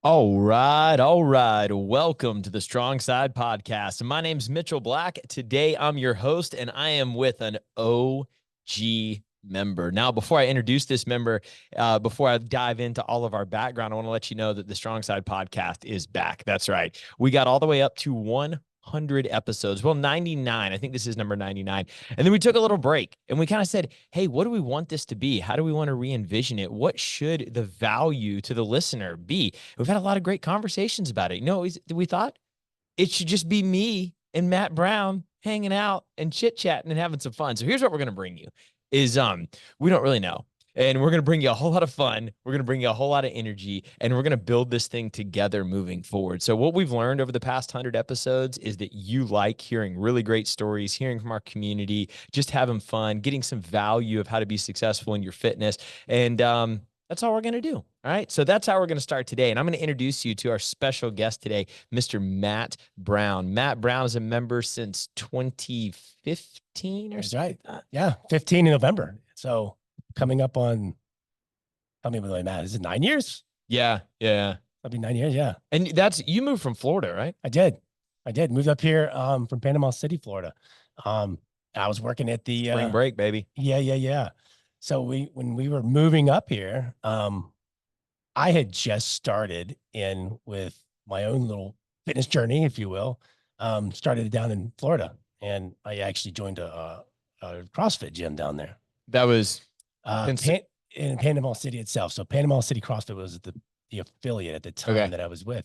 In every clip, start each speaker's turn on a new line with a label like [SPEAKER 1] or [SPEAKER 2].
[SPEAKER 1] All right, all right. Welcome to the Strong Side Podcast. My name's Mitchell Black. Today I'm your host, and I am with an OG member. Now, before I introduce this member, before I dive into all of our background, I want to let you know that the Strong Side Podcast is back. That's right. We got all the way up to 100 episodes. Well, 99. I think this is number 99. And then we took a little break and we kind of said, hey, what do we want this to be? How do we want to re-envision it? What should the value to the listener be? We've had a lot of great conversations about it. We thought it should just be me and Matt Brown hanging out and chit-chatting and having some fun. So here's what we're going to bring you is we don't really know. And we're going to bring you a whole lot of fun. We're going to bring you a whole lot of energy, and we're going to build this thing together moving forward. So what we've learned over the past 100 episodes is that you like hearing really great stories, hearing from our community, just having fun, getting some value of how to be successful in your fitness. And that's all we're going to do. All right. So that's how we're going to start today. And I'm going to introduce you to our special guest today, Mr. Matt Brown. Matt Brown is a member since 2015 or something.
[SPEAKER 2] That's right. Yeah. 15 in November. So coming up on, how many really Matt? Is it 9 years?
[SPEAKER 1] Yeah. Yeah.
[SPEAKER 2] That'll be 9 years. Yeah.
[SPEAKER 1] And you moved from Florida, right?
[SPEAKER 2] I did. Moved up here from Panama City, Florida. I was working at the
[SPEAKER 1] Spring break, baby.
[SPEAKER 2] Yeah. So when we were moving up here, I had just started in with my own little fitness journey, if you will. Started down in Florida, and I actually joined a CrossFit gym down there.
[SPEAKER 1] That was
[SPEAKER 2] in Panama City itself. So Panama City CrossFit was the affiliate at the time that I was with.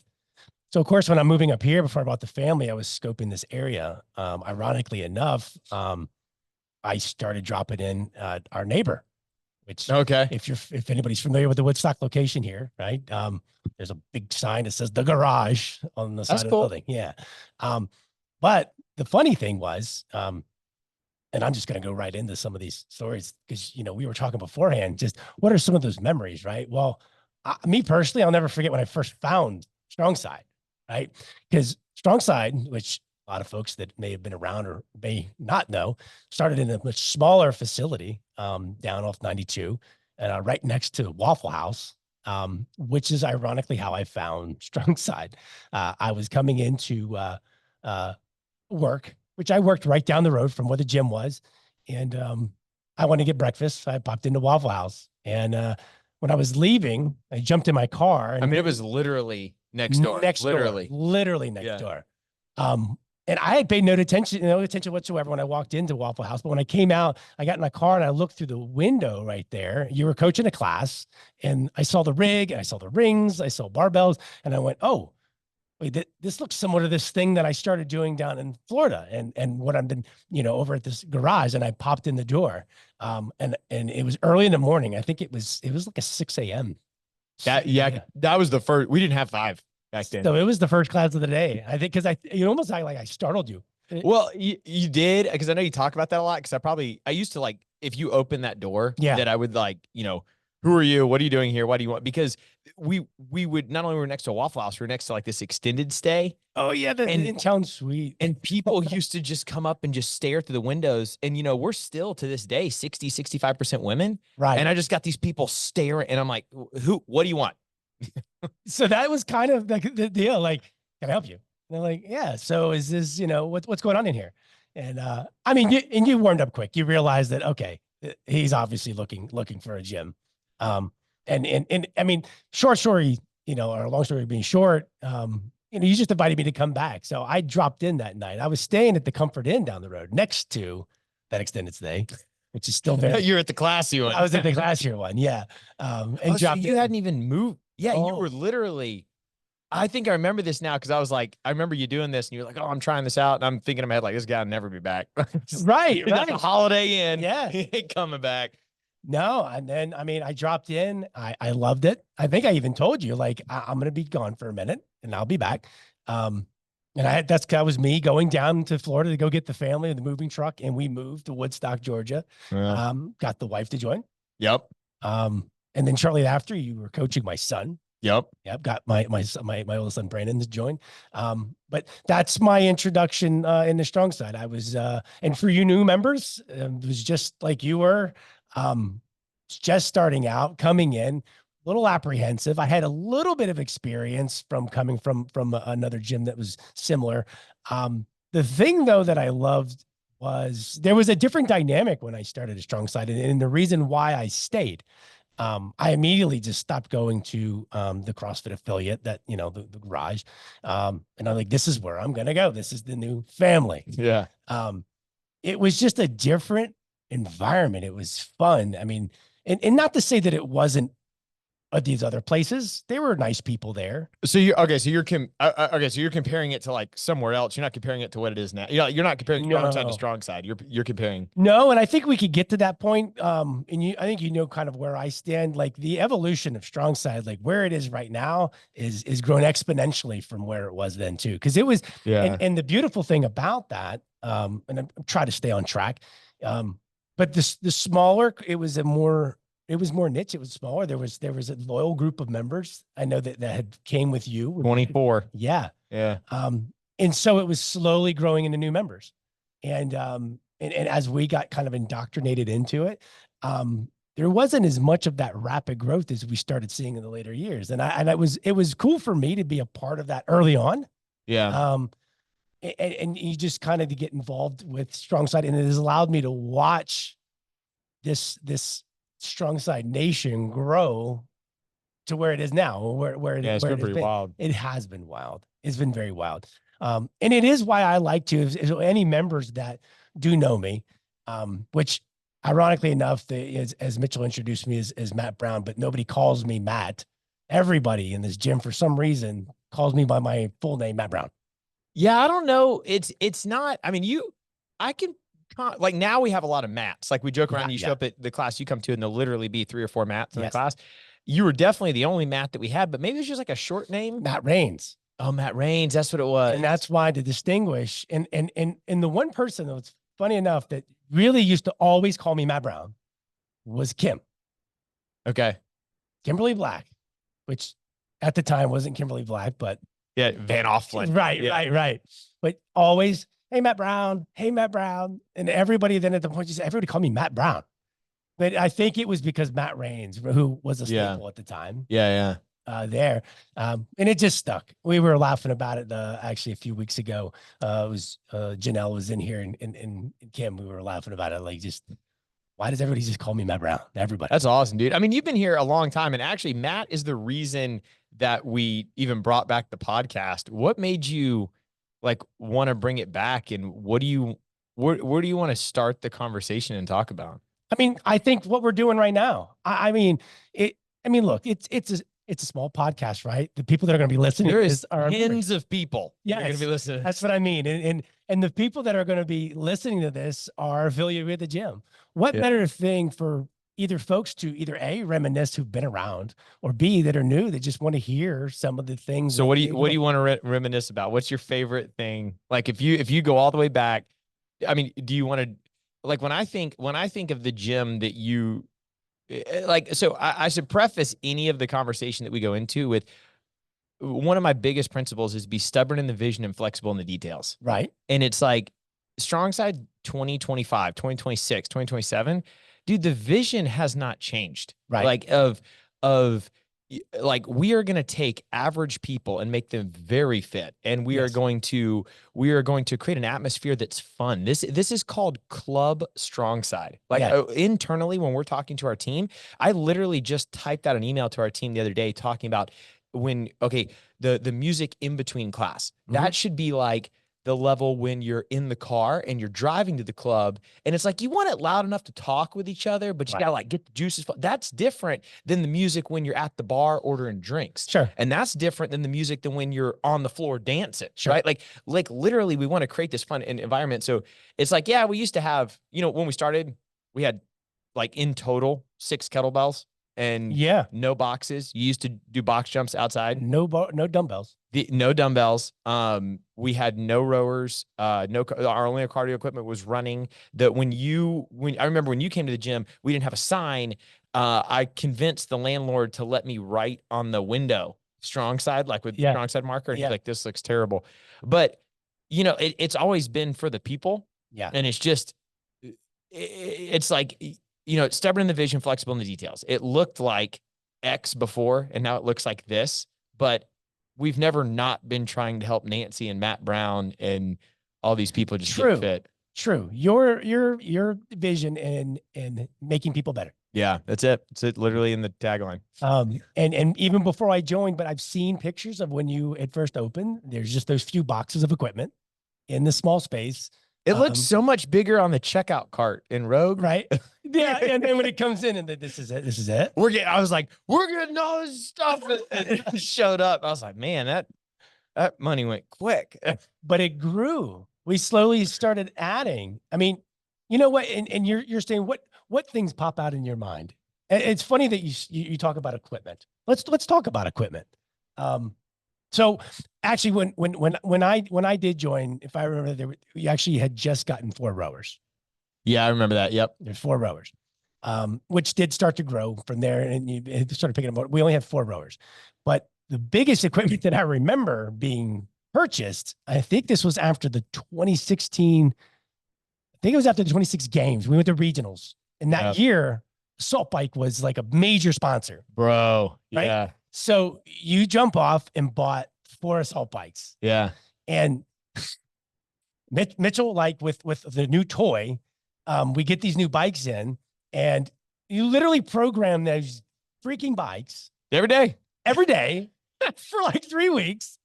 [SPEAKER 2] So of course, when I'm moving up here, before I bought the family, I was scoping this area. Ironically enough, I started dropping in our neighbor, which if anybody's familiar with the Woodstock location here, right? There's a big sign that says the garage on the side of the building. Yeah. But the funny thing was, and I'm just going to go right into some of these stories because, we were talking beforehand, just what are some of those memories, right? Well, me personally, I'll never forget when I first found StrongSide, right? Because StrongSide, which a lot of folks that may have been around or may not know, started in a much smaller facility down off 92 and right next to Waffle House, which is ironically how I found StrongSide. I was coming into work, which I worked right down the road from where the gym was. And I wanted to get breakfast. So I popped into Waffle House. And when I was leaving, I jumped in my car. And
[SPEAKER 1] it was literally next door.
[SPEAKER 2] Literally next door. And I had paid no attention whatsoever when I walked into Waffle House. But when I came out, I got in my car and I looked through the window right there. You were coaching a class, and I saw the rig, and I saw the rings, I saw barbells, and I went, oh, wait, this looks similar to this thing that I started doing down in Florida and what I've been, over at this garage. And I popped in the door. And it was early in the morning. I think it was like a 6 a.m.
[SPEAKER 1] That was the first. We didn't have 5 back then.
[SPEAKER 2] So it was the first class of the day. I think, cause you almost like I startled you.
[SPEAKER 1] Well, you did. Cause I know you talk about that a lot. Cause I used to if you open that door, that I would who are you? What are you doing here? Why do you want? Because we would, not only were we next to a Waffle House, we were next to this extended stay.
[SPEAKER 2] Oh yeah. The in-town suite.
[SPEAKER 1] And people used to just come up and just stare through the windows. And, we're still to this day, 65% women.
[SPEAKER 2] Right.
[SPEAKER 1] And I just got these people staring, and I'm like, what do you want?
[SPEAKER 2] So that was kind of the deal. Like, can I help you? And they're like, yeah. So is this, what's going on in here? And you warmed up quick. You realized that, okay, he's obviously looking for a gym. Short story, or long story being short, you just invited me to come back. So I dropped in that night. I was staying at the Comfort Inn down the road next to that extended stay, which is still there.
[SPEAKER 1] You're at the classy one.
[SPEAKER 2] I was at the classier one. Yeah. And
[SPEAKER 1] so you hadn't even moved. Yeah. You were literally, I think I remember this now. Cause I remember you doing this and you're like, oh, I'm trying this out. And I'm thinking in my head, this guy will never be back.
[SPEAKER 2] Right.
[SPEAKER 1] The Holiday Inn.
[SPEAKER 2] Yeah.
[SPEAKER 1] He ain't coming back.
[SPEAKER 2] No. And then, I dropped in, I loved it. I think I even told you, I'm going to be gone for a minute and I'll be back. That was me going down to Florida to go get the family in the moving truck. And we moved to Woodstock, Georgia. Yeah. Got the wife to join.
[SPEAKER 1] Yep.
[SPEAKER 2] And then shortly after, you were coaching my son.
[SPEAKER 1] Yep.
[SPEAKER 2] Got my oldest son, Brandon, to join. But that's my introduction in the Strong Side. I was, and for you new members, it was just like you were, just starting out, coming in. little apprehensive. I had a little bit of experience from coming from another gym that was similar. The thing though that I loved was there was a different dynamic when I started at Strong Side, and the reason why I stayed. I immediately just stopped going to the CrossFit affiliate that, the garage. And I'm like, this is where I'm going to go. This is the new family.
[SPEAKER 1] Yeah.
[SPEAKER 2] It was just a different environment. It was fun. I mean, and not to say that it wasn't at these other places. There were nice people there.
[SPEAKER 1] So you're okay. So you're okay. So you're comparing it to like somewhere else. You're not comparing it to what it is now. You're not comparing strong side to strong side. You're comparing.
[SPEAKER 2] No, and I think we could get to that point. And I think kind of where I stand. Like the evolution of strong side, like where it is right now, is grown exponentially from where it was then too. Because it was, and the beautiful thing about that, and I'm trying to stay on track. But the smaller, it was more niche. It was smaller. There was a loyal group of members. I know that had came with you.
[SPEAKER 1] 24.
[SPEAKER 2] Yeah.
[SPEAKER 1] Yeah.
[SPEAKER 2] And so it was slowly growing into new members. And as we got kind of indoctrinated into it, there wasn't as much of that rapid growth as we started seeing in the later years. And it was cool for me to be a part of that early on.
[SPEAKER 1] Yeah.
[SPEAKER 2] And you just kind of get involved with Strong Side, and it has allowed me to watch this Strong Side Nation grow to where it is now, where
[SPEAKER 1] it's been pretty wild.
[SPEAKER 2] It has been wild. It's been very wild. And it is why I like to, is any members that do know me, which ironically enough, as Mitchell introduced me as Matt Brown, but nobody calls me Matt. Everybody in this gym, for some reason, calls me by my full name, Matt Brown.
[SPEAKER 1] Yeah, I don't know. It's not, I mean, I can, like now we have a lot of mats. Like we joke around, you show up at the class you come to and there'll literally be 3 or 4 mats in the class. You were definitely the only Matt that we had, but maybe it's just like a short name.
[SPEAKER 2] Matt Rains.
[SPEAKER 1] Oh, Matt Rains. That's what it was.
[SPEAKER 2] And that's why to distinguish. And the one person that was funny enough that really used to always call me Matt Brown was Kim.
[SPEAKER 1] Okay.
[SPEAKER 2] Kimberly Black, which at the time wasn't Kimberly Black, but
[SPEAKER 1] yeah, Van Offlin.
[SPEAKER 2] Right. But always, hey, Matt Brown. And everybody then at the point, everybody called me Matt Brown. But I think it was because Matt Rains, who was a staple at the time.
[SPEAKER 1] Yeah.
[SPEAKER 2] There. And it just stuck. We were laughing about it actually a few weeks ago. It was Janelle was in here and Kim, we were laughing about it. Like, just why does everybody just call me Matt Brown? Everybody.
[SPEAKER 1] That's awesome, dude. I mean, you've been here a long time, and actually Matt is the reason that we even brought back the podcast. What made you like want to bring it back, and where do you want to start the conversation and talk about?
[SPEAKER 2] I mean, I think what we're doing right now, look, it's a small podcast, right? The people that are going to be listening,
[SPEAKER 1] there is tens of people.
[SPEAKER 2] Yeah,
[SPEAKER 1] going to be listening.
[SPEAKER 2] That's what I mean. And the people that are going to be listening to this are affiliated with the gym. What better thing for either folks to either A, reminisce who've been around, or B, that are new, that just want to hear some of the things.
[SPEAKER 1] So what do you want to reminisce about? What's your favorite thing? Like if you go all the way back, I mean, do you want to, like when I think of the gym that you like, so I should preface any of the conversation that we go into with one of my biggest principles is be stubborn in the vision and flexible in the details.
[SPEAKER 2] Right.
[SPEAKER 1] And it's like Strong Side 2025, 2026, 2027, dude, the vision has not changed.
[SPEAKER 2] Right.
[SPEAKER 1] Like like we are going to take average people and make them very fit. And we are going to create an atmosphere that's fun. This is called Club Strong Side. Like internally, when we're talking to our team, I literally just typed out an email to our team the other day talking about the music in between class. That should be like the level when you're in the car and you're driving to the club, and it's like you want it loud enough to talk with each other, but you gotta like get the juices. That's different than the music when you're at the bar ordering drinks.
[SPEAKER 2] Sure.
[SPEAKER 1] And that's different than the music than when you're on the floor dancing. Sure. Right. Like literally we want to create this fun environment. So it's like, yeah, we used to have, when we started, we had like in total 6 kettlebells and no boxes. You used to do box jumps outside.
[SPEAKER 2] No dumbbells.
[SPEAKER 1] No dumbbells. We had no rowers. Our only cardio equipment was running. I remember when you came to the gym, we didn't have a sign. I convinced the landlord to let me write on the window Strong Side, like with Strong Side marker. And he's like, this looks terrible. But it's always been for the people.
[SPEAKER 2] Yeah.
[SPEAKER 1] And it's just, it's like, stubborn in the vision, flexible in the details. It looked like X before, and now it looks like this. But we've never not been trying to help Nancy and Matt Brown and all these people just get fit.
[SPEAKER 2] True. Your vision in making people better.
[SPEAKER 1] Yeah, that's it. It's it literally in the tagline.
[SPEAKER 2] And even before I joined, but I've seen pictures of when you at first opened, there's just those few boxes of equipment in the small space.
[SPEAKER 1] It looks so much bigger on the checkout cart in Rogue.
[SPEAKER 2] Right. Yeah. And then when it comes in and this is it.
[SPEAKER 1] I was like, we're getting all this stuff. And it showed up. I was like, man, that money went quick.
[SPEAKER 2] But it grew. We slowly started adding. I mean, you know what? And you're saying what things pop out in your mind? It's funny that you talk about equipment. Let's talk about equipment. So actually, when I did join, if I remember, we actually had just gotten 4 rowers.
[SPEAKER 1] Yeah, I remember that. Yep,
[SPEAKER 2] there's 4 rowers, which did start to grow from there, and you started picking up. We only had 4 rowers, but the biggest equipment that I remember being purchased, I think this was after the 2016. I think it was after the 26 games. We went to regionals, and that year, Salt Bike was like a major sponsor,
[SPEAKER 1] bro.
[SPEAKER 2] Right?
[SPEAKER 1] Yeah.
[SPEAKER 2] So you jump off and bought 4 assault bikes.
[SPEAKER 1] Yeah.
[SPEAKER 2] And Mitchell, like with the new toy, we get these new bikes in, and you literally program those freaking bikes every day for like 3 weeks,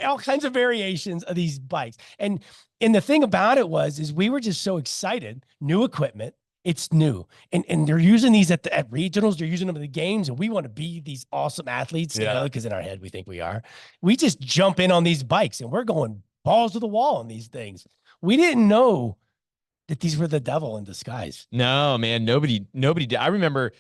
[SPEAKER 2] all kinds of variations of these bikes. And the thing about it is we were just so excited, new equipment. It's new. And they're using these at regionals. They're using them at the games. And we want to be these awesome athletes, you know, because in our head, we think we are. We just jump in on these bikes and we're going balls to the wall on these things. We didn't know that these were the devil in disguise.
[SPEAKER 1] No, man, nobody did. I remember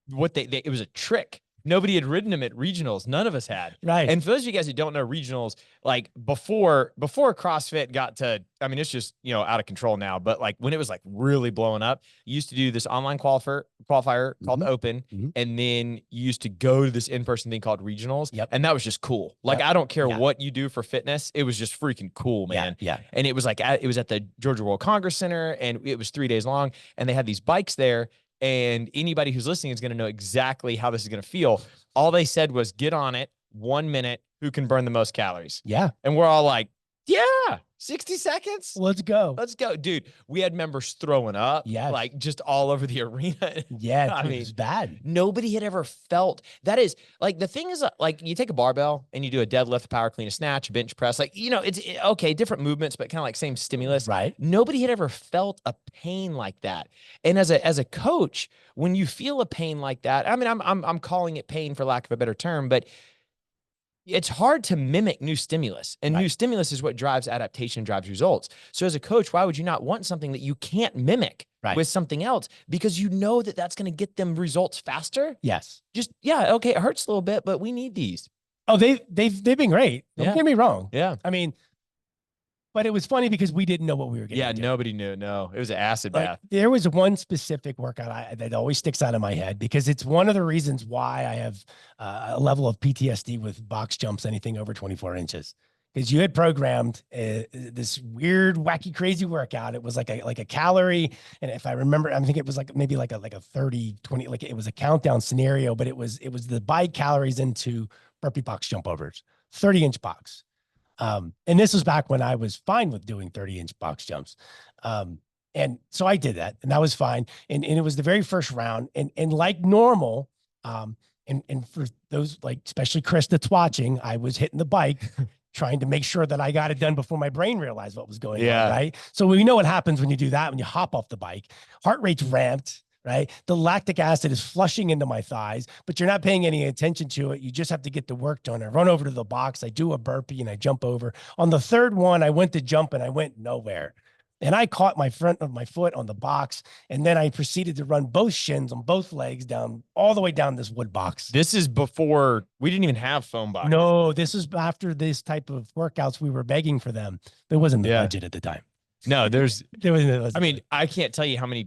[SPEAKER 1] it was a trick. Nobody had ridden them at regionals. None of us had.
[SPEAKER 2] Right.
[SPEAKER 1] And for those of you guys who don't know regionals, like before CrossFit got to, I mean, it's just, you know, out of control now, but like when it was like really blowing up, you used to do this online qualifier called the Open. And then you used to go to this in-person thing called regionals.
[SPEAKER 2] Yep.
[SPEAKER 1] And that was just cool. Like, I don't care what you do for fitness. It was just freaking cool, man.
[SPEAKER 2] Yeah.
[SPEAKER 1] And it was like, it was at the Georgia World Congress Center, and it was 3 days long, and they had these bikes there. And anybody who's listening is going to know exactly how this is going to feel. All they said was, get on it, 1 minute, who can burn the most calories.
[SPEAKER 2] Yeah.
[SPEAKER 1] And we're all like, yeah, 60 seconds.
[SPEAKER 2] Let's go.
[SPEAKER 1] Let's go. Dude, we had members throwing up, like just all over the arena.
[SPEAKER 2] Yeah. I mean, it's bad.
[SPEAKER 1] Nobody had ever felt that. Is like, the thing is, like, you take a barbell and you do a deadlift, power clean, a snatch, a bench press, like, you know, it's okay, different movements, but kind of like same stimulus.
[SPEAKER 2] Right.
[SPEAKER 1] Nobody had ever felt a pain like that. And as a coach, when you feel a pain like that, I mean, I'm calling it pain for lack of a better term, but it's hard to mimic new stimulus, and new stimulus is what drives adaptation, drives results. So as a coach, why would you not want something that you can't mimic with something else? Because you know that that's going to get them results faster.
[SPEAKER 2] Yes.
[SPEAKER 1] Just, okay, it hurts a little bit, but we need these.
[SPEAKER 2] Oh, they've been great. Don't get me wrong.
[SPEAKER 1] Yeah.
[SPEAKER 2] I mean, but it was funny because we didn't know what we were getting into.
[SPEAKER 1] Nobody knew. No, it was an acid bath.
[SPEAKER 2] There was one specific workout that always sticks out in my head, because it's one of the reasons why I have a level of PTSD with box jumps, anything over 24 inches. Because you had programmed this weird, wacky, crazy workout. It was like a calorie. And if I remember, I think it was maybe like a 30, 20, like it was a countdown scenario, but it was the buy calories into burpee box jump overs, 30-inch box. And this was back when I was fine with doing 30-inch box jumps. And so I did that, and that was fine. And it was the very first round, and like normal, and for those, like, especially Chris that's watching, I was hitting the bike, trying to make sure that I got it done before my brain realized what was going on. Right. So we know what happens when you do that, when you hop off the bike, heart rate's ramped. Right. The lactic acid is flushing into my thighs, but you're not paying any attention to it. You just have to get the work done. I run over to the box. I do a burpee and I jump over. On the third one, I went to jump and I went nowhere. And I caught my front of my foot on the box. And then I proceeded to run both shins on both legs down, all the way down this wood box.
[SPEAKER 1] This is before we didn't even have foam boxes.
[SPEAKER 2] No, this is after this type of workouts. We were begging for them. There wasn't the budget at the time.
[SPEAKER 1] No, there
[SPEAKER 2] wasn't.
[SPEAKER 1] I mean, I can't tell you how many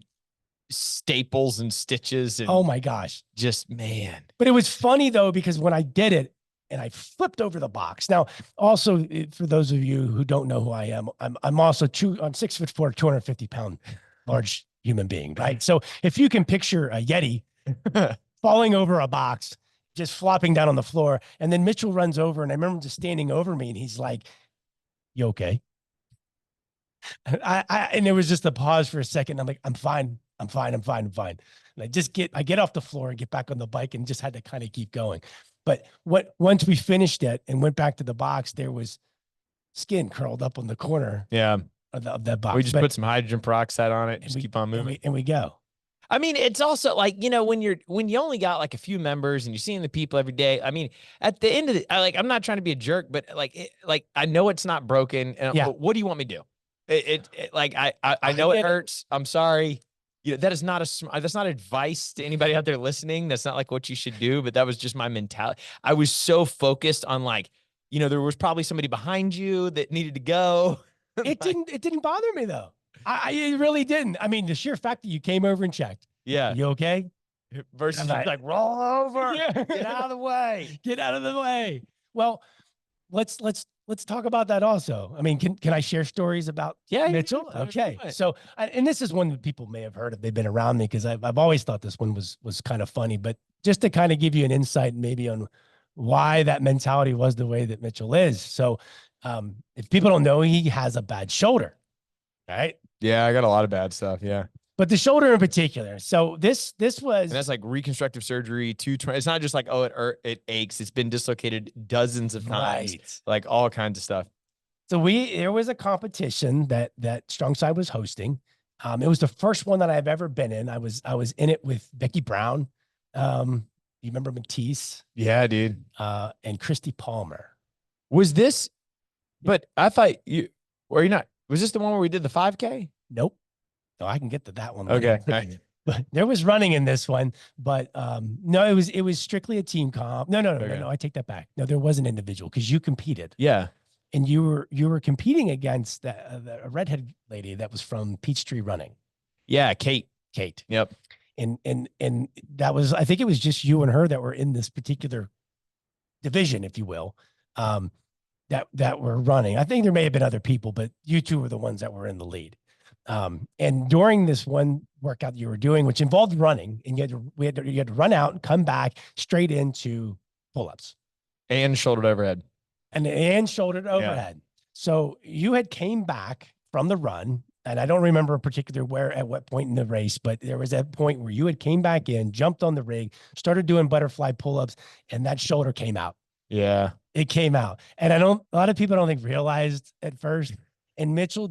[SPEAKER 1] staples and stitches and,
[SPEAKER 2] oh my gosh,
[SPEAKER 1] just, man. But
[SPEAKER 2] it was funny though, because when I did it and I flipped over the box. Now, also, for those of you who don't know who I am, I'm also I'm 6'4", 250-pound large human being, right? So if you can picture a Yeti falling over a box, just flopping down on the floor. And then Mitchell runs over, and I remember him just standing over me, and he's like, "You okay?" And there was just a pause for a second. I'm like, "I'm fine. I'm fine. I'm fine. I'm fine." And I get off the floor and get back on the bike, and just had to kind of keep going. But once we finished it and went back to the box, there was skin curled up on the corner.
[SPEAKER 1] Yeah.
[SPEAKER 2] Of that box.
[SPEAKER 1] We just put some hydrogen peroxide on it. Just keep on moving.
[SPEAKER 2] And we go.
[SPEAKER 1] I mean, it's also like, you know, when you only got like a few members and you're seeing the people every day. I mean, at the end of the, I'm not trying to be a jerk, but like I know it's not broken. And what do you want me to do? I know it hurts. I'm sorry. You know, that's not advice to anybody out there listening. That's not like what you should do, but that was just my mentality. I was so focused on like, you know, there was probably somebody behind you that needed to go.
[SPEAKER 2] It didn't bother me though. It really didn't. I mean, the sheer fact that you came over and checked.
[SPEAKER 1] Yeah.
[SPEAKER 2] You okay?
[SPEAKER 1] Versus like roll over. Yeah. Get out of the way.
[SPEAKER 2] Get out of the way. Well, let's talk about that also. I mean, can I share stories about Mitchell? Okay. So, and this is one that people may have heard if they've been around me, because I've always thought this one was kind of funny, but just to kind of give you an insight maybe on why that mentality was the way that Mitchell is. So, if people don't know, he has a bad shoulder, right?
[SPEAKER 1] Yeah, I got a lot of bad stuff. Yeah.
[SPEAKER 2] But the shoulder in particular. So this was,
[SPEAKER 1] and that's like reconstructive surgery. It's not just like, oh, it aches. It's been dislocated dozens of times, like all kinds of stuff.
[SPEAKER 2] So there was a competition that StrongSide was hosting. It was the first one that I've ever been in. I was in it with Becky Brown. You remember Matisse?
[SPEAKER 1] Yeah, dude.
[SPEAKER 2] And Christy Palmer.
[SPEAKER 1] Was this? But I thought you're not. Was this the one where we did the 5K?
[SPEAKER 2] Nope. No, I can get to that one.
[SPEAKER 1] Okay.
[SPEAKER 2] But there was running in this one, but no, it was strictly a team comp. No, I take that back. No, there was an individual, because you competed.
[SPEAKER 1] Yeah.
[SPEAKER 2] And you were competing against a redhead lady that was from Peachtree Running.
[SPEAKER 1] Yeah, Kate.
[SPEAKER 2] Yep. And that was, I think it was just you and her that were in this particular division, if you will. That were running. I think there may have been other people, but you two were the ones that were in the lead. And during this one workout you were doing, which involved running, and you had to run out and come back straight into pull-ups
[SPEAKER 1] and shouldered overhead.
[SPEAKER 2] And shouldered overhead. So you had came back from the run, and I don't remember in particular at what point in the race, but there was that point where you had came back in, jumped on the rig, started doing butterfly pull-ups, and that shoulder came out.
[SPEAKER 1] Yeah.
[SPEAKER 2] It came out. And a lot of people don't think realized at first. And Mitchell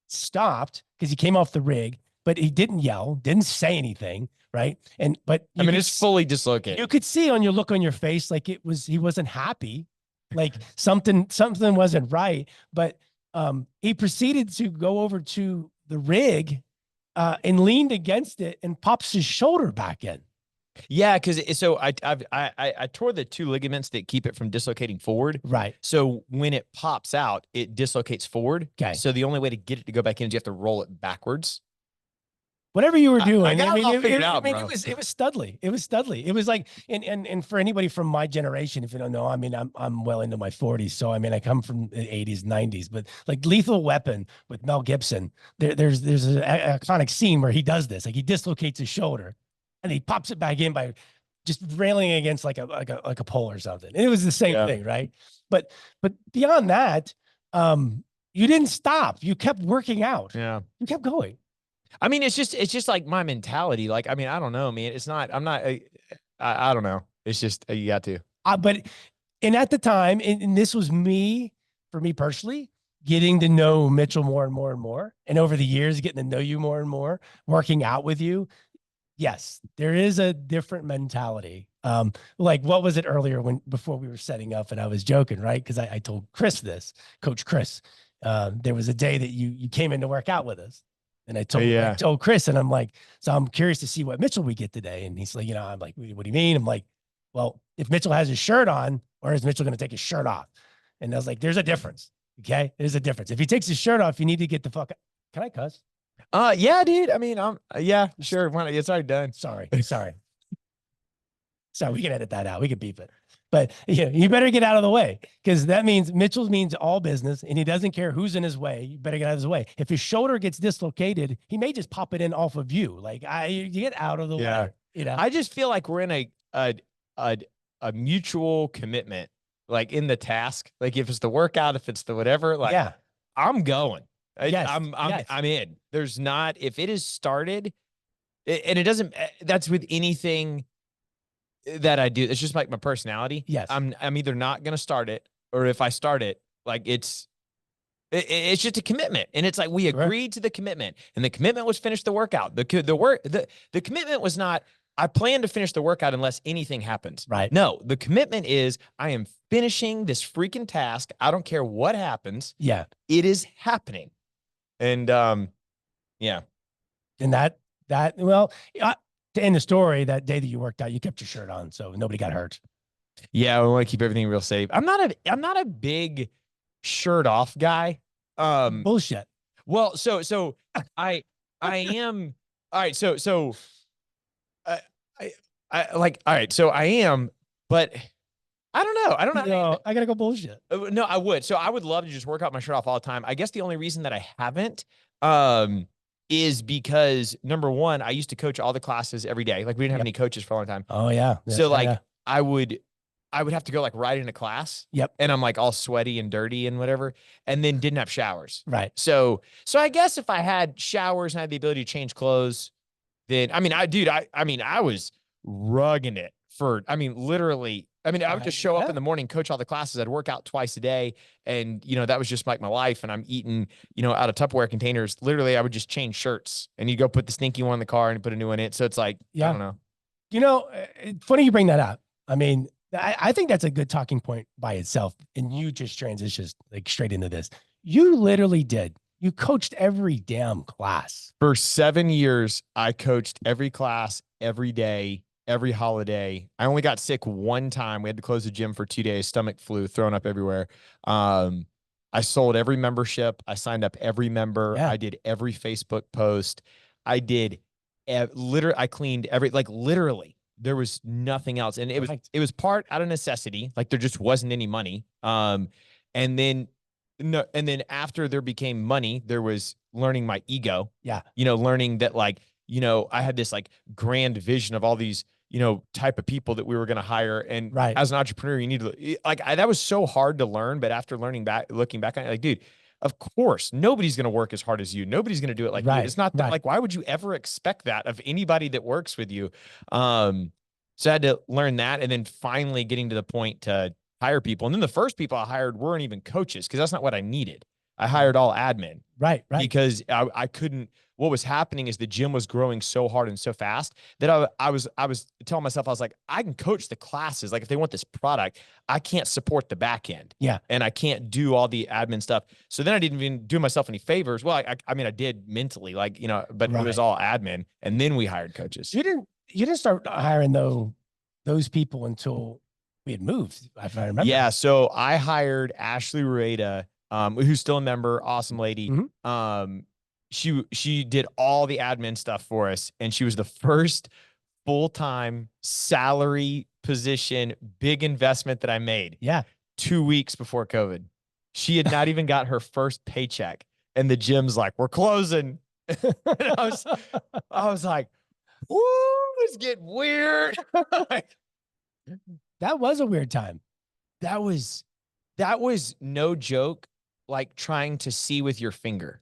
[SPEAKER 2] stopped because he came off the rig, but he didn't yell, didn't say anything. Right. But
[SPEAKER 1] I mean, it's fully dislocated.
[SPEAKER 2] You could see on your look on your face, like he wasn't happy. Like something wasn't right. But he proceeded to go over to the rig and leaned against it and pops his shoulder back in.
[SPEAKER 1] Yeah, because so I tore the two ligaments that keep it from dislocating forward.
[SPEAKER 2] Right.
[SPEAKER 1] So when it pops out, it dislocates forward.
[SPEAKER 2] Okay.
[SPEAKER 1] So the only way to get it to go back in is you have to roll it backwards.
[SPEAKER 2] Whatever you were doing,
[SPEAKER 1] it
[SPEAKER 2] was studly. It was studly. It was like, and for anybody from my generation, if you don't know, I mean, I'm well into my 40s, so I mean, I come from the 80s, 90s, but like Lethal Weapon with Mel Gibson, there's an iconic scene where he does this, like he dislocates his shoulder, and he pops it back in by just railing against like a pole or something. And it was the same thing, right? But beyond that, you didn't stop. You kept working out.
[SPEAKER 1] Yeah,
[SPEAKER 2] you kept going.
[SPEAKER 1] I mean, it's just like my mentality. Like, I mean, I don't know, man. It's not. I don't know. It's just you got to.
[SPEAKER 2] And at the time, and this was for me personally, getting to know Mitchell more and more and more, and over the years, getting to know you more and more, working out with you. Yes, there is a different mentality. Like what was it earlier before we were setting up and I was joking, right? Because I told Chris this, Coach Chris, there was a day that you came in to work out with us. And I told Chris, and I'm like, so I'm curious to see what Mitchell we get today. And he's like, I'm like, what do you mean? I'm like, well, if Mitchell has his shirt on, or is Mitchell going to take his shirt off? And I was like, there's a difference. Okay. There's a difference. If he takes his shirt off, you need to get the fuck out. Can I cuss?
[SPEAKER 1] Yeah, dude. I mean, yeah, sure. It's already done.
[SPEAKER 2] Sorry. We can edit that out. We can beep it. But you better get out of the way, because that means Mitchell means all business, and he doesn't care who's in his way. You better get out of his way. If his shoulder gets dislocated, he may just pop it in off of you. Like you get out of the way.
[SPEAKER 1] I just feel like we're in a mutual commitment, like in the task, like if it's the workout, if it's the whatever, like
[SPEAKER 2] Yeah.
[SPEAKER 1] I'm going.
[SPEAKER 2] Yes.
[SPEAKER 1] I'm in. There's not, if it is started, and it doesn't, that's with anything that I do. It's just like my personality.
[SPEAKER 2] Yes.
[SPEAKER 1] I'm either not going to start it, or if I start it, like it's just a commitment. And it's like, we agreed to the commitment, and the commitment was finish the workout. The commitment was not, I plan to finish the workout unless anything happens.
[SPEAKER 2] Right.
[SPEAKER 1] No, the commitment is, I am finishing this freaking task. I don't care what happens.
[SPEAKER 2] Yeah.
[SPEAKER 1] It is happening. And, yeah.
[SPEAKER 2] And well, to end the story, that day that you worked out, you kept your shirt on, so nobody got hurt.
[SPEAKER 1] Yeah. We want to keep everything real safe. I'm not a big shirt off guy.
[SPEAKER 2] Bullshit.
[SPEAKER 1] Well, so I am, all right. So I like, all right. So I am, but I don't know. I don't know.
[SPEAKER 2] No, I gotta go bullshit.
[SPEAKER 1] No, I would. So I would love to just work out my shirt off all the time. I guess the only reason that I haven't, is because, number one, I used to coach all the classes every day. Like we didn't have any coaches for a long time.
[SPEAKER 2] Oh yeah.
[SPEAKER 1] So like I would have to go like right into class.
[SPEAKER 2] Yep.
[SPEAKER 1] And I'm like all sweaty and dirty and whatever, and then didn't have showers.
[SPEAKER 2] Right.
[SPEAKER 1] So I guess if I had showers and I had the ability to change clothes, then I was rugging it for, literally, I would just show up in the morning, coach all the classes. I'd work out twice a day. And, that was just like my life. And I'm eating, out of Tupperware containers. Literally, I would just change shirts, and you go put the stinky one in the car and put a new one in it. So it's like, I don't know.
[SPEAKER 2] It's funny you bring that up. I think that's a good talking point by itself. And you just transitioned like straight into this. You literally did. You coached every damn class.
[SPEAKER 1] For 7 years, I coached every class, every day, every holiday. I only got sick one time. We had to close the gym for 2 days, stomach flu, thrown up everywhere. I sold every membership. I signed up every member.
[SPEAKER 2] Yeah.
[SPEAKER 1] I did every Facebook post. I did literally, I cleaned literally, there was nothing else. And it was part out of necessity. Like there just wasn't any money. And then after there became money, there was learning my ego.
[SPEAKER 2] Yeah.
[SPEAKER 1] Learning that I had this like grand vision of all these, type of people that we were going to hire. And as an entrepreneur, you need to that was so hard to learn. But after looking back on it, like, dude, of course, nobody's going to work as hard as you. Nobody's going to do it like you. It's not that, like, why would you ever expect that of anybody that works with you? So I had to learn that. And then finally getting to the point to hire people. And then the first people I hired weren't even coaches, because that's not what I needed. I hired all admin.
[SPEAKER 2] Right.
[SPEAKER 1] Because I couldn't, what was happening is the gym was growing so hard and so fast that I was telling myself, I was like, I can coach the classes. Like if they want this product, I can't support the back end.
[SPEAKER 2] Yeah.
[SPEAKER 1] And I can't do all the admin stuff. So then I didn't even do myself any favors. Well, I did mentally, but it was all admin. And then we hired coaches.
[SPEAKER 2] You didn't start hiring those people until we had moved, if I remember.
[SPEAKER 1] Yeah. So I hired Ashley Rueda, who's still a member, awesome lady.
[SPEAKER 2] Mm-hmm.
[SPEAKER 1] She did all the admin stuff for us, and she was the first full-time salary position, big investment that I made.
[SPEAKER 2] Yeah.
[SPEAKER 1] 2 weeks before COVID. She had not even got her first paycheck, and the gym's like, we're closing. And I was like, woo, it's getting weird.
[SPEAKER 2] That was a weird time.
[SPEAKER 1] That was no joke, like trying to see with your finger.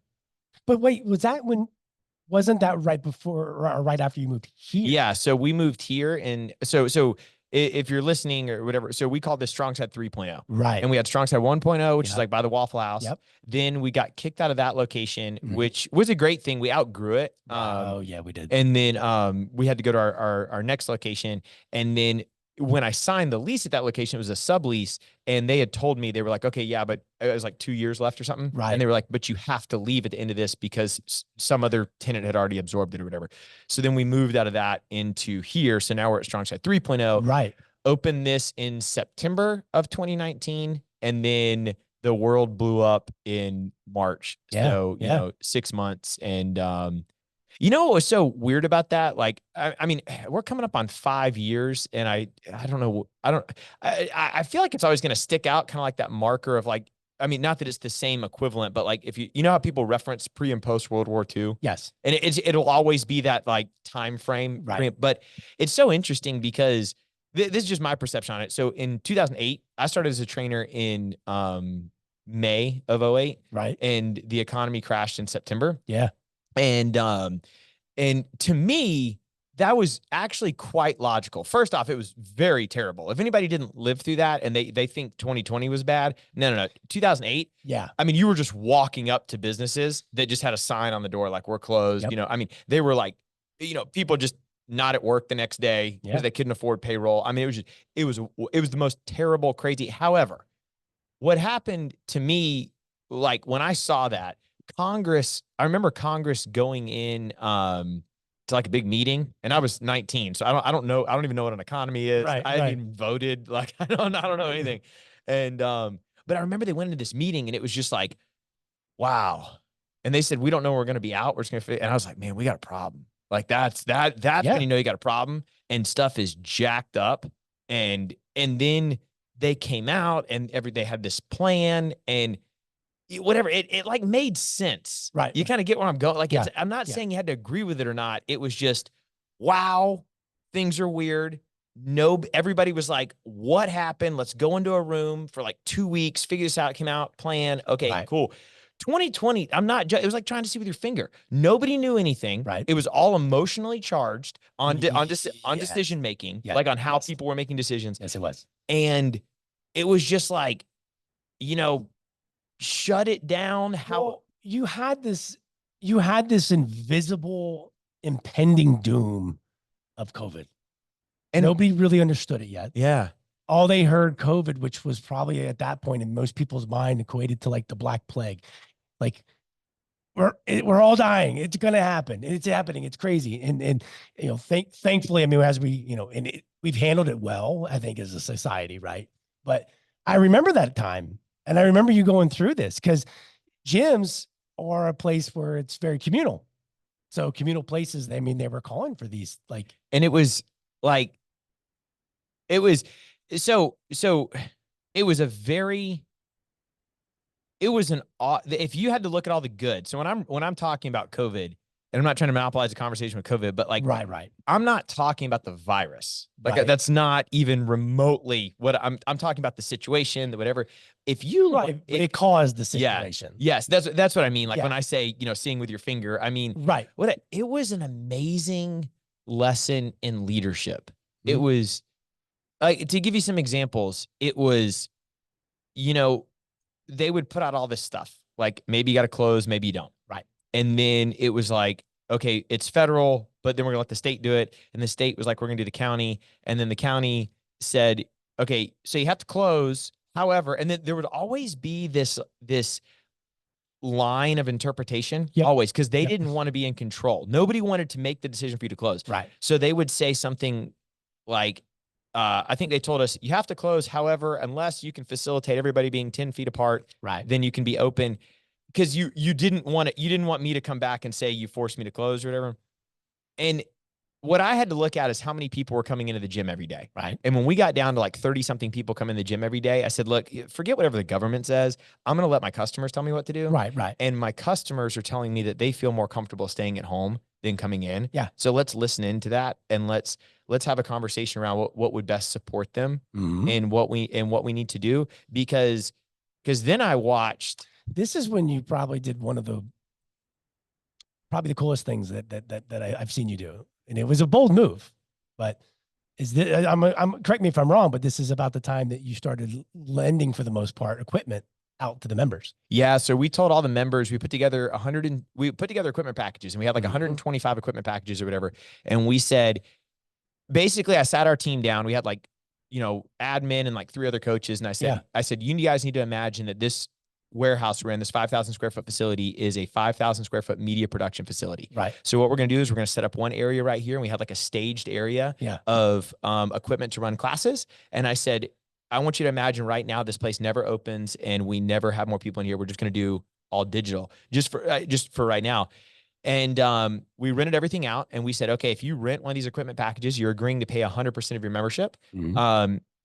[SPEAKER 2] But wait, wasn't that right before or right after you moved here?
[SPEAKER 1] Yeah. So we moved here. And so if you're listening or whatever, so we called this StrongSide 3.0.
[SPEAKER 2] Right.
[SPEAKER 1] And we had StrongSide 1.0, which is like by the Waffle House.
[SPEAKER 2] Yep.
[SPEAKER 1] Then we got kicked out of that location, which was a great thing. We outgrew it.
[SPEAKER 2] Oh yeah, we did.
[SPEAKER 1] And then we had to go to our next location. And then when I signed the lease at that location, it was a sublease, and they had told me, they were like, okay, yeah, but it was like 2 years left or something.
[SPEAKER 2] Right.
[SPEAKER 1] And they were like, but you have to leave at the end of this because some other tenant had already absorbed it or whatever. So then we moved out of that into here. So now we're at StrongSide 3.0.
[SPEAKER 2] Right.
[SPEAKER 1] Opened this in September of 2019. And then the world blew up in March.
[SPEAKER 2] Yeah.
[SPEAKER 1] So, 6 months. And, what was so weird about that? Like, we're coming up on 5 years, and I don't know. I feel like it's always going to stick out, kind of like that marker of like, not that it's the same equivalent, but like if you know how people reference pre and post World War II.
[SPEAKER 2] Yes.
[SPEAKER 1] And it'll always be that like time frame.
[SPEAKER 2] Right.
[SPEAKER 1] But it's so interesting because this is just my perception on it. So in 2008, I started as a trainer in May of 08.
[SPEAKER 2] Right.
[SPEAKER 1] And the economy crashed in September.
[SPEAKER 2] Yeah.
[SPEAKER 1] And to me, that was actually quite logical. First off, it was very terrible. If anybody didn't live through that and they think 2020 was bad, no. 2008.
[SPEAKER 2] Yeah.
[SPEAKER 1] I mean, you were just walking up to businesses that just had a sign on the door like, we're closed.
[SPEAKER 2] Yep.
[SPEAKER 1] You know, I mean, they were like, you know, people just not at work the next day because they couldn't afford payroll. I mean, it was the most terrible, crazy. However, what happened to me, like when I saw that Congress, I remember Congress going in to like a big meeting, and I was 19, so I don't know, I don't even know what an economy is.
[SPEAKER 2] Right,
[SPEAKER 1] I hadn't even voted. Like I don't know anything. And but I remember they went into this meeting, and it was just like, wow. And they said, we don't know we're going to be out. We're just going to. And I was like, man, we got a problem. Like that's when you know you got a problem, and stuff is jacked up. And then they came out, and they had this plan, and whatever, it like made sense.
[SPEAKER 2] Right.
[SPEAKER 1] You kind of get where I'm going. Like, I'm not saying you had to agree with it or not. It was just, wow, things are weird. No, everybody was like, what happened? Let's go into a room for like 2 weeks, figure this out, came out, plan. Okay, cool. 2020, it was like trying to see with your finger. Nobody knew anything.
[SPEAKER 2] Right.
[SPEAKER 1] It was all emotionally charged on decision making, like on how people were making decisions.
[SPEAKER 2] Yes, it was.
[SPEAKER 1] And it was just like, you know, shut it down.
[SPEAKER 2] Well, you had this invisible impending doom of COVID. And nobody really understood it yet.
[SPEAKER 1] Yeah.
[SPEAKER 2] All they heard COVID, which was probably at that point in most people's mind equated to like the Black Plague. Like we're all dying. It's going to happen. It's happening. It's crazy. And you know, thankfully, I mean, as we, you know, and we've handled it well, I think, as a society. Right. But I remember that time. And I remember you going through this because gyms are a place where it's very communal. So communal places, I mean, they were calling for these like,
[SPEAKER 1] and it was like, it was so it was if you had to look at all the good. So when I'm talking about COVID, and I'm not trying to monopolize the conversation with COVID, but like,
[SPEAKER 2] right.
[SPEAKER 1] I'm not talking about the virus. Like that's not even remotely what I'm talking about, the situation, the whatever. If you,
[SPEAKER 2] it caused the situation.
[SPEAKER 1] Yes. That's what I mean. Like when I say, you know, seeing with your finger, I mean, it was an amazing lesson in leadership. Mm-hmm. It was like, to give you some examples, it was, you know, they would put out all this stuff. Like maybe you got to close, maybe you don't. Right. And then it was like, okay, it's federal, but then we're gonna let the state do it. And the state was like, we're gonna do the county. And then the county said, okay, so you have to close. However, and then there would always be this line of interpretation, always, because they didn't want to be in control. Nobody wanted to make the decision for you to close.
[SPEAKER 2] Right.
[SPEAKER 1] So they would say something like, I think they told us you have to close. However, unless you can facilitate everybody being 10 feet apart, then you can be open. Because you didn't want me to come back and say you forced me to close or whatever. And what I had to look at is how many people were coming into the gym every day. Right. And when we got down to like 30 something people come in the gym every day, I said, look, forget whatever the government says. I'm going to let my customers tell me what to do.
[SPEAKER 2] Right.
[SPEAKER 1] And my customers are telling me that they feel more comfortable staying at home than coming in.
[SPEAKER 2] Yeah.
[SPEAKER 1] So let's listen into that, and let's have a conversation around what would best support them, and what we need to do. Because then I watched.
[SPEAKER 2] This is when you probably did one of the coolest things that I've seen you do, and it was a bold move. But correct me if I'm wrong, but this is about the time that you started lending, for the most part, equipment out to the members.
[SPEAKER 1] Yeah, so we told all the members, we put together equipment packages, and we had like 125 equipment packages or whatever. And we said, basically, I sat our team down. We had like, you know, admin and like 3 other coaches, and I said, you guys need to imagine that this warehouse we're in, this 5,000 square foot facility, is a 5,000 square foot media production facility.
[SPEAKER 2] Right.
[SPEAKER 1] So what we're going to do is we're going to set up one area right here, and we had like a staged area of equipment to run classes. And I said, I want you to imagine right now, this place never opens and we never have more people in here. We're just going to do all digital just for right now. And we rented everything out, and we said, okay, if you rent one of these equipment packages, you're agreeing to pay 100% of your membership.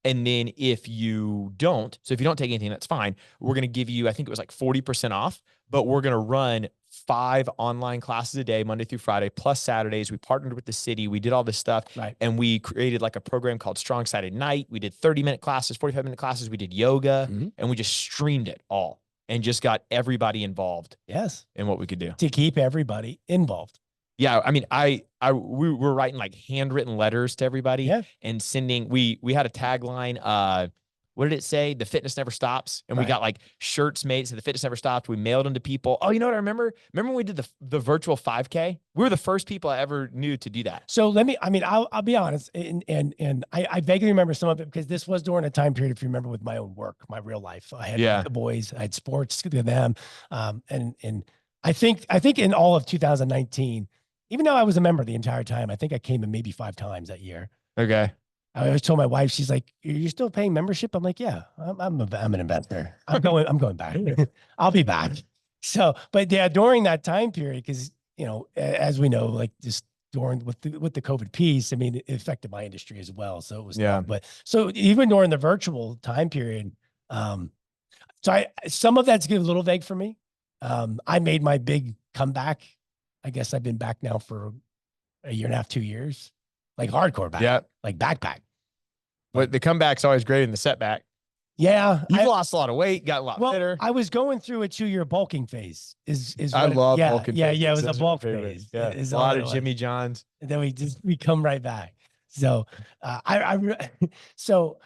[SPEAKER 1] And then if you don't take anything, that's fine. We're going to give you, I think it was like 40% off, but we're going to run 5 online classes a day, Monday through Friday, plus Saturdays. We partnered with the city. We did all this stuff.
[SPEAKER 2] Right.
[SPEAKER 1] And we created like a program called StrongSide Night. We did 30-minute classes, 45-minute classes. We did yoga, and we just streamed it all and just got everybody involved.
[SPEAKER 2] Yes.
[SPEAKER 1] In what we could do
[SPEAKER 2] to keep everybody involved.
[SPEAKER 1] Yeah. I mean, we were writing like handwritten letters to everybody and sending, we had a tagline. What did it say? The fitness never stops. And we got like shirts made. So the fitness never stopped. We mailed them to people. Oh, you know what I remember? Remember when we did the virtual 5K? We were the first people I ever knew to do that.
[SPEAKER 2] So I'll be honest. And I vaguely remember some of it because this was during a time period, if you remember, with my own work, my real life. I had the boys, I had sports with them. And I think in all of 2019, even though I was a member the entire time, I think I came in maybe 5 times that year.
[SPEAKER 1] Okay.
[SPEAKER 2] I always told my wife, she's like, "You're still paying membership?" I'm like, "Yeah, I'm an investor. I'm going back. I'll be back." So, but yeah, during that time period, because as we know, like just during with the COVID piece, I mean, it affected my industry as well. So it was tough. But so even during the virtual time period, some of that's a little vague for me. I made my big comeback. I guess I've been back now for a year and a half, 2 years, like hardcore back, like backpack.
[SPEAKER 1] But the comeback's always greater than the setback.
[SPEAKER 2] Yeah.
[SPEAKER 1] You've lost a lot of weight, got a lot fitter.
[SPEAKER 2] I was going through a 2-year bulking phase.
[SPEAKER 1] I love bulking.
[SPEAKER 2] Yeah. It was a bulk phase.
[SPEAKER 1] Yeah. A lot of Jimmy Johns.
[SPEAKER 2] And then we come right back. So so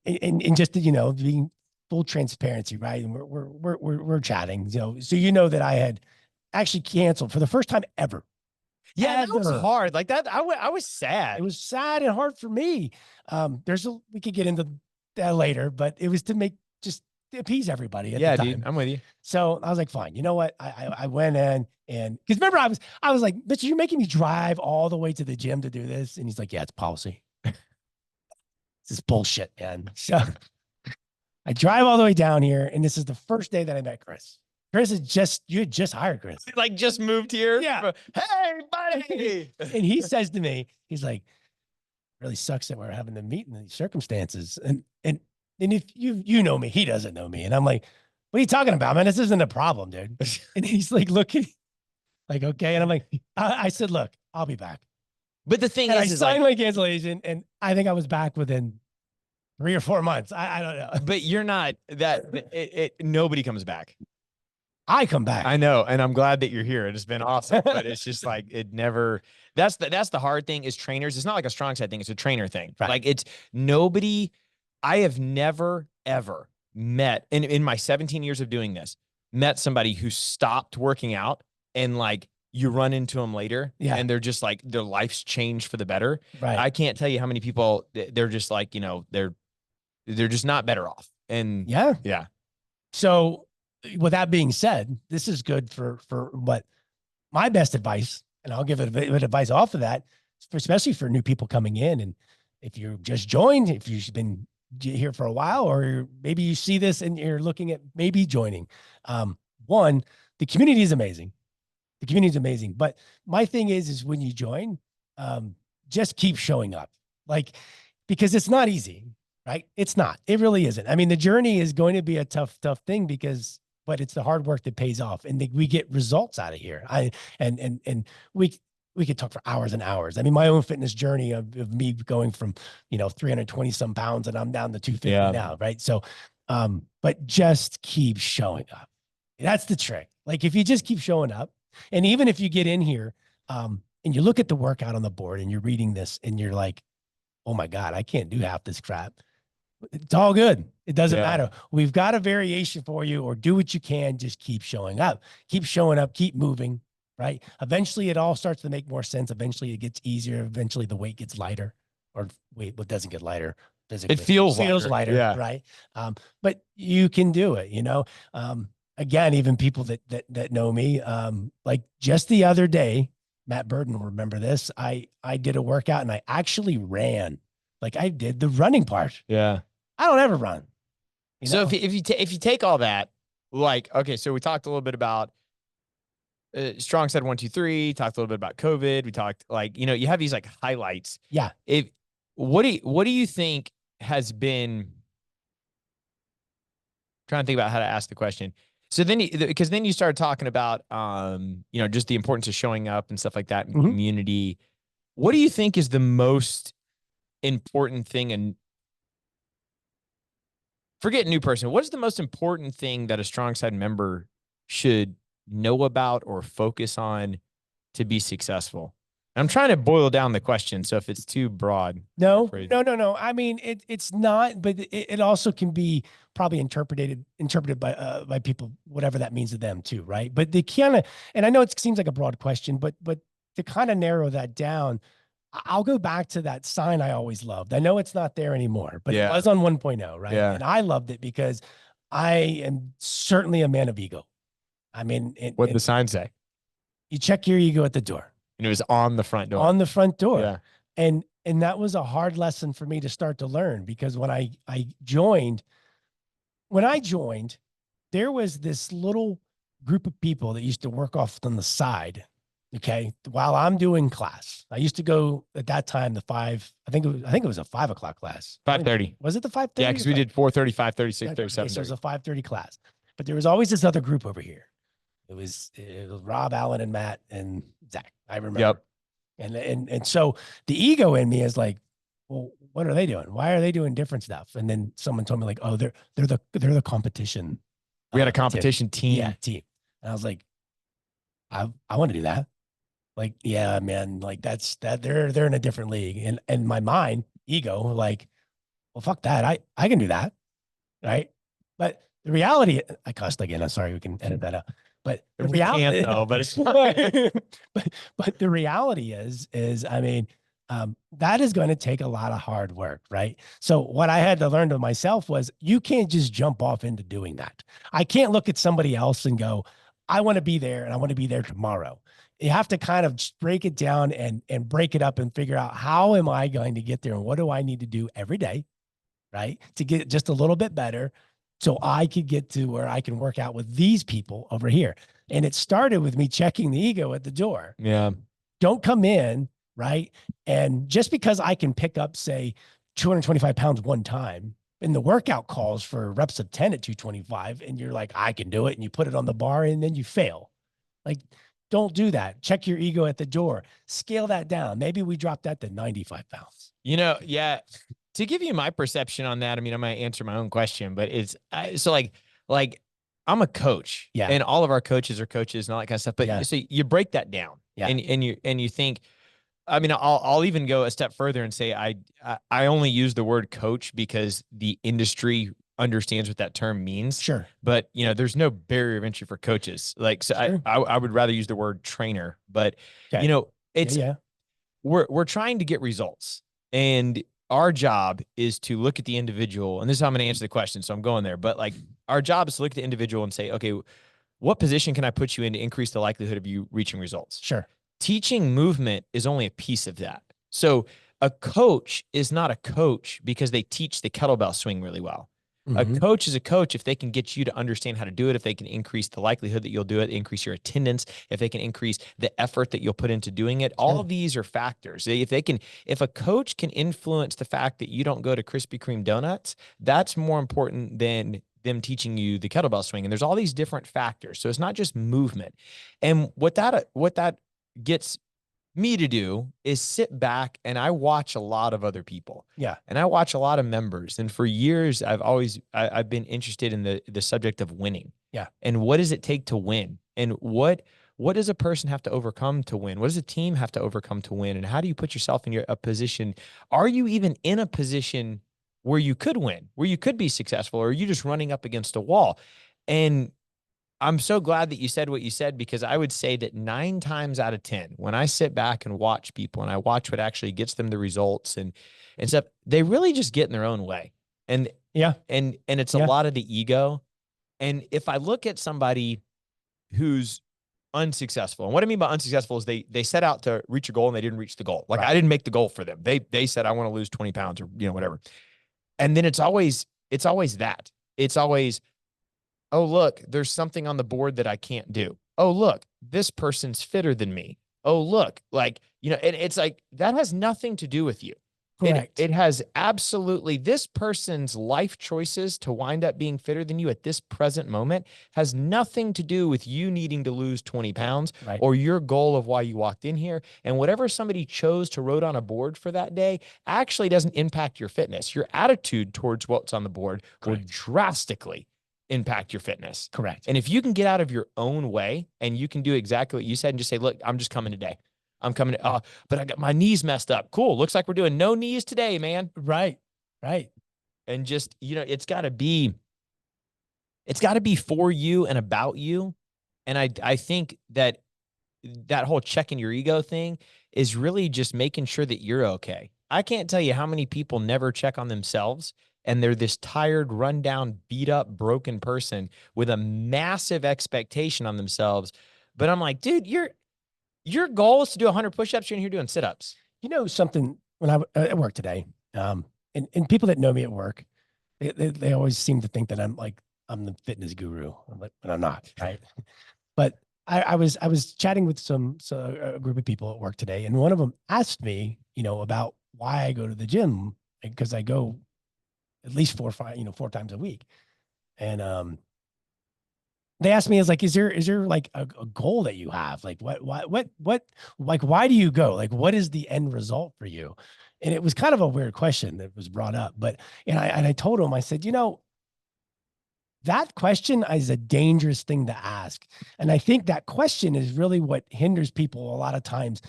[SPEAKER 2] just being full transparency, right? And we're chatting, so that I had actually canceled for the first time ever.
[SPEAKER 1] Yeah, that was hard. Like that, I was sad.
[SPEAKER 2] It was sad and hard for me. We could get into that later, but it was to just appease everybody at the time.
[SPEAKER 1] Dude, I'm with you.
[SPEAKER 2] So I was like, fine, you know what? I went in, and because remember I was like, "Mitch, you're making me drive all the way to the gym to do this." And he's like, "Yeah, it's policy." This is bullshit, man. So I drive all the way down here, and this is the first day that I met Chris. You had just hired Chris.
[SPEAKER 1] Like just moved here.
[SPEAKER 2] Yeah.
[SPEAKER 1] Hey, buddy.
[SPEAKER 2] And he says to me, he's like, "Really sucks that we're having to meet in these circumstances." And if you know me, he doesn't know me. And I'm like, "What are you talking about, man? This isn't a problem, dude." And he's like, looking like, "Okay." And I'm like, I said, "Look, I'll be back."
[SPEAKER 1] But the thing
[SPEAKER 2] is, I signed my cancellation, and I think I was back within 3 or 4 months. I don't know.
[SPEAKER 1] But you're not that nobody comes back.
[SPEAKER 2] I come back.
[SPEAKER 1] I know. And I'm glad that you're here. It's been awesome, but it's just like, that's the hard thing is trainers. It's not like a strong side thing. It's a trainer thing. Right. Like I have never, ever met in my 17 years of doing this, met somebody who stopped working out and like you run into them later and they're just like, their life's changed for the better. Right. I can't tell you how many people they're just like, they're just not better off. And yeah.
[SPEAKER 2] So with that being said, this is good for what my best advice, and I'll give it a bit of advice off of that, especially for new people coming in. And if you just joined, if you've been here for a while, or maybe you see this and you're looking at maybe joining, one, the community is amazing. The community is amazing. But my thing is when you join, just keep showing up, because it's not easy, right? It's not. It really isn't. I mean, the journey is going to be a tough thing but it's the hard work that pays off, and we get results out of here. And we could talk for hours and hours. I mean, my own fitness journey of me going from 320 some pounds, and I'm down to 250 now, right? So, but just keep showing up. That's the trick. Like if you just keep showing up, and even if you get in here, and you look at the workout on the board, and you're reading this, and you're like, "Oh my God, I can't do half this crap." It's all good. It doesn't matter. We've got a variation for you, or do what you can. Just keep showing up, keep moving, right? Eventually it all starts to make more sense. Eventually it gets easier. Eventually the weight gets lighter, or wait, what doesn't get lighter? Physically.
[SPEAKER 1] It feels
[SPEAKER 2] lighter, right? But you can do it, again, even people that know me, like just the other day, Matt Burden will remember this. I did a workout and I actually ran. Like I did the running part.
[SPEAKER 1] Yeah.
[SPEAKER 2] I don't ever run.
[SPEAKER 1] So if you take all that, like, okay, so we talked a little bit about Strong Side 1, 2, 3, talked a little bit about COVID. We talked you have these like highlights.
[SPEAKER 2] Yeah.
[SPEAKER 1] What do you think has been, trying to think about how to ask the question. So then, because then you started talking about, just the importance of showing up and stuff like that in community. What do you think is the most important thing? And forget new person. What is the most important thing that a strong side member should know about or focus on to be successful? I'm trying to boil down the question. So if it's too broad,
[SPEAKER 2] no. I mean, it's not, but it also can be probably interpreted by people, whatever that means to them too, right? But the kind of, and I know it seems like a broad question, but to kind of narrow that down, I'll go back to that sign I always loved. I know it's not there anymore, but it was on 1.0, right?
[SPEAKER 1] Yeah.
[SPEAKER 2] And I loved it because I am certainly a man of ego. I mean,
[SPEAKER 1] what did the sign say?
[SPEAKER 2] You check your ego at the door.
[SPEAKER 1] And it was on the front door.
[SPEAKER 2] On the front door.
[SPEAKER 1] Yeah.
[SPEAKER 2] And that was a hard lesson for me to start to learn, because when I joined, there was this little group of people that used to work off on the side. Okay. While I'm doing class, I used to go at that time, I think it was a 5 o'clock class.
[SPEAKER 1] 5:30.
[SPEAKER 2] Was it the 5:30?
[SPEAKER 1] Yeah. Cause we did 4:30, 5:30, 6:30, 7:30.
[SPEAKER 2] So it was a 5:30 class, but there was always this other group over here. It was Rob, Allen, and Matt and Zach. I remember.
[SPEAKER 1] Yep.
[SPEAKER 2] And so the ego in me is like, well, what are they doing? Why are they doing different stuff? And then someone told me like, oh, they're the competition.
[SPEAKER 1] We had a competition team.
[SPEAKER 2] Yeah, team. And I was like, I want to do that. Like, yeah, man, like that's they're in a different league. And my mind, ego, like, well, fuck that. I can do that. Right. But the reality, I cussed again. I'm sorry, we can edit that out. But the reality,
[SPEAKER 1] but it's
[SPEAKER 2] but the reality is, I mean, that is going to take a lot of hard work, right? So what I had to learn to myself was, you can't just jump off into doing that. I can't look at somebody else and go, I want to be there and I want to be there tomorrow. You have to kind of break it down and break it up and figure out, how am I going to get there and what do I need to do every day, right, to get just a little bit better, so I could get to where I can work out with these people over here. And it started with me checking the ego at the door.
[SPEAKER 1] Yeah.
[SPEAKER 2] Don't come in, right? And just because I can pick up, say, 225 pounds one time, and the workout calls for reps of 10 at 225, and you're like, I can do it, and you put it on the bar and then you fail. Like, don't do that. Check your ego at the door. Scale that down. Maybe we drop that to 95 pounds.
[SPEAKER 1] Yeah. To give you my perception on that, I mean, I might answer my own question, but so like I'm a coach, and all of our coaches are coaches and all that kind of stuff. But so you break that down, and you think, I mean, I'll even go a step further and say I only use the word coach because the industry understands what that term means.
[SPEAKER 2] Sure.
[SPEAKER 1] But there's no barrier of entry for coaches. Like, so sure. I would rather use the word trainer, but it's we're trying to get results, and our job is to look at the individual, and this is how I'm going to answer the question. So I'm going there, but like, our job is to look at the individual and say, okay, what position can I put you in to increase the likelihood of you reaching results?
[SPEAKER 2] Sure.
[SPEAKER 1] Teaching movement is only a piece of that. So a coach is not a coach because they teach the kettlebell swing really well. A coach is a coach if they can get you to understand how to do it, if they can increase the likelihood that you'll do it, increase your attendance, if they can increase the effort that you'll put into doing it. All of these are factors. If a coach can influence the fact that you don't go to Krispy Kreme donuts, that's more important than them teaching you the kettlebell swing. And there's all these different factors. So it's not just movement. And what that gets me to do is sit back and I watch a lot of other people.
[SPEAKER 2] Yeah. And
[SPEAKER 1] I watch a lot of members. And for years, I've been interested in the subject of winning.
[SPEAKER 2] Yeah.
[SPEAKER 1] And what does it take to win? And what does a person have to overcome to win? What does a team have to overcome to win? And how do you put yourself in a position? Are you even in a position where you could win, where you could be successful, or are you just running up against a wall? And I'm so glad that you said what you said, because I would say that 9 times out of 10, when I sit back and watch people and I watch what actually gets them the results and stuff, they really just get in their own way. And and it's a lot of the ego. And if I look at somebody who's unsuccessful, and what I mean by unsuccessful is they set out to reach a goal and they didn't reach the goal. Like, I didn't make the goal for them. They said, I want to lose 20 pounds or, whatever. And then it's always that. It's always, oh, look, there's something on the board that I can't do. Oh, look, this person's fitter than me. Oh, look, and it's like, that has nothing to do with you.
[SPEAKER 2] Correct.
[SPEAKER 1] It has absolutely, this person's life choices to wind up being fitter than you at this present moment has nothing to do with you needing to lose 20 pounds
[SPEAKER 2] Right.
[SPEAKER 1] or your goal of why you walked in here. And whatever somebody chose to wrote on a board for that day actually doesn't impact your fitness. Your attitude towards what's on the board will drastically impact your fitness.
[SPEAKER 2] Correct.
[SPEAKER 1] And if you can get out of your own way and you can do exactly what you said and just say, look, I'm just coming today. I'm coming. But I got my knees messed up. Cool. Looks like we're doing no knees today, man.
[SPEAKER 2] Right. Right.
[SPEAKER 1] And just, it's got to be for you and about you. And I think that whole checking your ego thing is really just making sure that you're okay. I can't tell you how many people never check on themselves, and they're this tired, run down, beat up, broken person with a massive expectation on themselves. But I'm like, dude, your goal is to do 100 push-ups. You're in here doing sit-ups.
[SPEAKER 2] You know something, when I at work today, and people that know me at work, they always seem to think that I'm the fitness guru, but I'm not, right? But I was chatting with a group of people at work today, and one of them asked me, about why I go to the gym, because I go at least 4 times a week. And they asked me, is there like a goal that you have? Like why do you go? Like, what is the end result for you? And it was kind of a weird question that was brought up, and I told him, I said, that question is a dangerous thing to ask. And I think that question is really what hinders people a lot of times,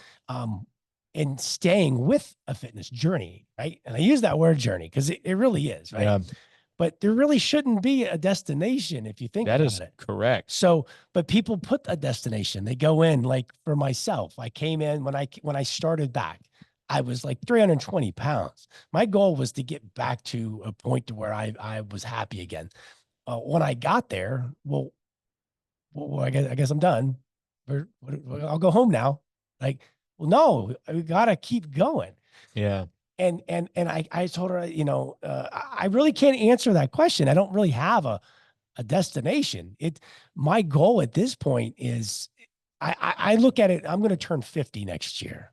[SPEAKER 2] in staying with a fitness journey. Right. And I use that word journey because it really is, right?
[SPEAKER 1] Yeah.
[SPEAKER 2] But there really shouldn't be a destination if you think
[SPEAKER 1] that
[SPEAKER 2] about
[SPEAKER 1] is
[SPEAKER 2] it.
[SPEAKER 1] correct.
[SPEAKER 2] So, but people put a destination. They go in, like for myself, I came in when I started back, I was like 320 pounds. My goal was to get back to a point to where I was happy again. When I got there, well, I guess I'm done. I'll go home now. Like, well, no, we gotta keep going.
[SPEAKER 1] Yeah.
[SPEAKER 2] And I told her, I really can't answer that question. I don't really have a destination. My goal at this point is, I look at it, I'm going to turn 50 next year.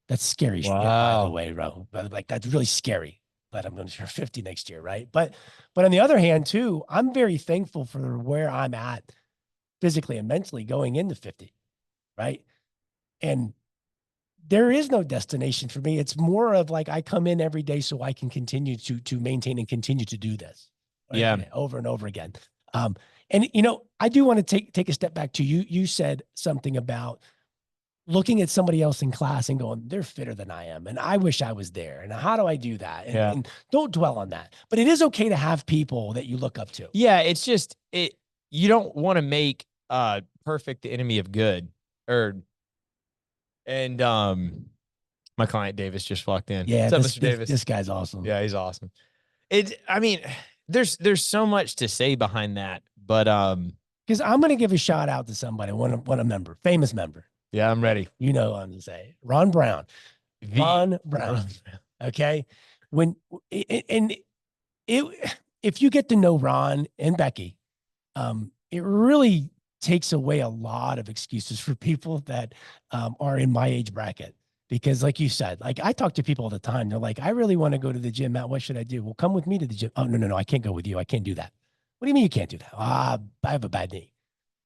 [SPEAKER 2] That's scary shit, by the way, bro. Like, that's really scary, but I'm going to turn 50 next year. Right. But on the other hand too, I'm very thankful for where I'm at physically and mentally going into 50. Right. And there is no destination for me. It's more of like, I come in every day so I can continue to maintain and continue to do this.
[SPEAKER 1] Yeah.
[SPEAKER 2] Over and over again. And I do want to take a step back to you. You said something about looking at somebody else in class and going, they're fitter than I am. And I wish I was there. And how do I do that? And don't dwell on that, but it is okay to have people that you look up to.
[SPEAKER 1] Yeah. It's just, you don't want to make perfect the enemy of good. And my client Davis just walked in.
[SPEAKER 2] Yeah.
[SPEAKER 1] What's up, Mr. Davis?
[SPEAKER 2] This guy's awesome.
[SPEAKER 1] Yeah, he's awesome. There's so much to say behind that, but
[SPEAKER 2] because I'm going to give a shout out to somebody, one member, famous member.
[SPEAKER 1] Yeah, I'm ready.
[SPEAKER 2] You know what I'm going to say. Ron Brown. Ron Brown. Okay. If you get to know Ron and Becky, it really takes away a lot of excuses for people that are in my age bracket. Because like you said, like I talk to people all the time. They're like, I really want to go to the gym, Matt. What should I do? Well, come with me to the gym. Oh, no, I can't go with you. I can't do that. What do you mean you can't do that? I have a bad knee.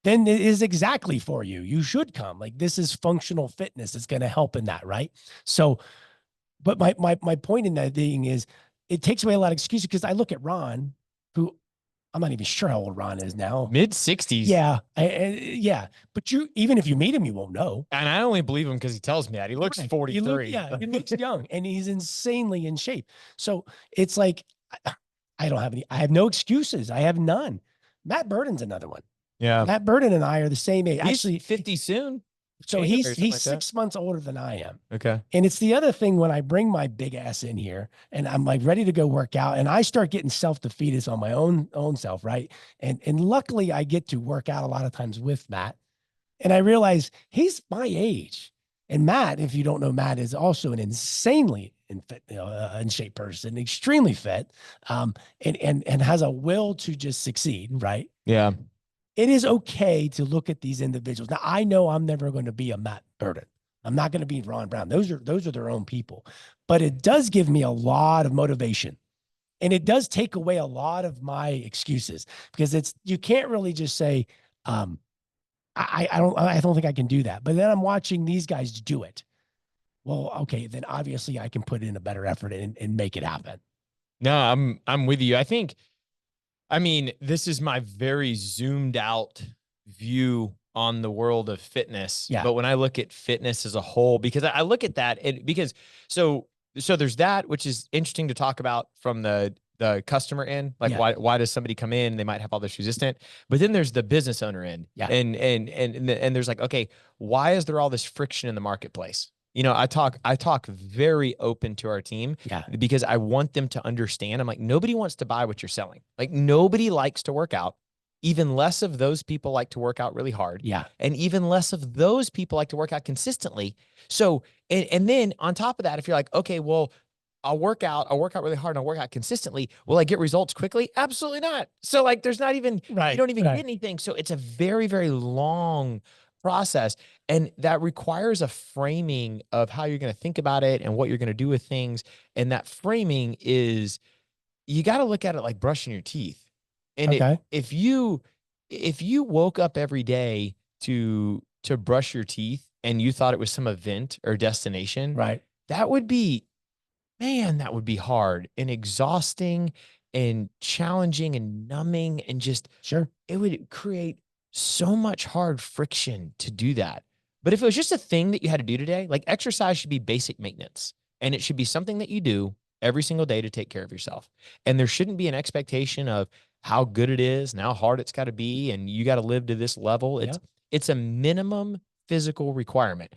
[SPEAKER 2] Then it is exactly for you. You should come. Like, this is functional fitness. It's going to help in that, right? So, but my point in that being is, it takes away a lot of excuses, because I look at Ron, who I'm not even sure how old Ron is now.
[SPEAKER 1] Mid-60s.
[SPEAKER 2] Yeah. Yeah. But even if you meet him, you won't know.
[SPEAKER 1] And I only believe him because he tells me that. He looks 43.
[SPEAKER 2] He looks young, and he's insanely in shape. So it's like, I have no excuses. I have none. Matt Burden's another one.
[SPEAKER 1] Yeah.
[SPEAKER 2] Matt Burden and I are the same age.
[SPEAKER 1] He's
[SPEAKER 2] actually
[SPEAKER 1] 50 soon.
[SPEAKER 2] So he's 6 months older than I am.
[SPEAKER 1] Okay.
[SPEAKER 2] And it's the other thing, when I bring my big ass in here and I'm like ready to go work out, and I start getting self-defeated on my own self, right? And luckily I get to work out a lot of times with Matt. And I realize he's my age. And Matt, if you don't know, Matt is also an insanely in shape person, extremely fit, and has a will to just succeed, right?
[SPEAKER 1] Yeah.
[SPEAKER 2] It is okay to look at these individuals. Now, I know I'm never going to be a Matt Burden. I'm not going to be Ron Brown. Those are their own people. But it does give me a lot of motivation. And it does take away a lot of my excuses, because you can't really just say, I don't think I can do that. But then I'm watching these guys do it. Well, okay, then obviously I can put in a better effort and make it happen.
[SPEAKER 1] No, I'm with you. I mean, this is my very zoomed out view on the world of fitness.
[SPEAKER 2] Yeah.
[SPEAKER 1] But when I look at fitness as a whole, because I look at that, because so there's that, which is interesting to talk about from the customer end. Like, why does somebody come in? They might have all this resistant, but then there's the business owner end.
[SPEAKER 2] Yeah.
[SPEAKER 1] And there's like, okay, why is there all this friction in the marketplace? I talk very open to our team, because I want them to understand. I'm like, nobody wants to buy what you're selling. Like, nobody likes to work out. Even less of those people like to work out really hard.
[SPEAKER 2] Yeah.
[SPEAKER 1] And even less of those people like to work out consistently. So, and then on top of that, if you're like, okay, well, I'll work out really hard and I'll work out consistently, will I get results quickly? Absolutely not. So like, there's not even, you don't even get anything. So it's a very, very long process. And that requires a framing of how you're going to think about it and what you're going to do with things. And that framing is, you got to look at it like brushing your teeth. And if you woke up every day to brush your teeth and you thought it was some event or destination, that would be, man, that would be hard and exhausting and challenging and numbing, and just, it would create so much hard friction to do that. But if it was just a thing that you had to do today, like exercise should be basic maintenance, and it should be something that you do every single day to take care of yourself. And there shouldn't be an expectation of how good it is and how hard it's got to be, and you got to live to this level. It's a minimum physical requirement.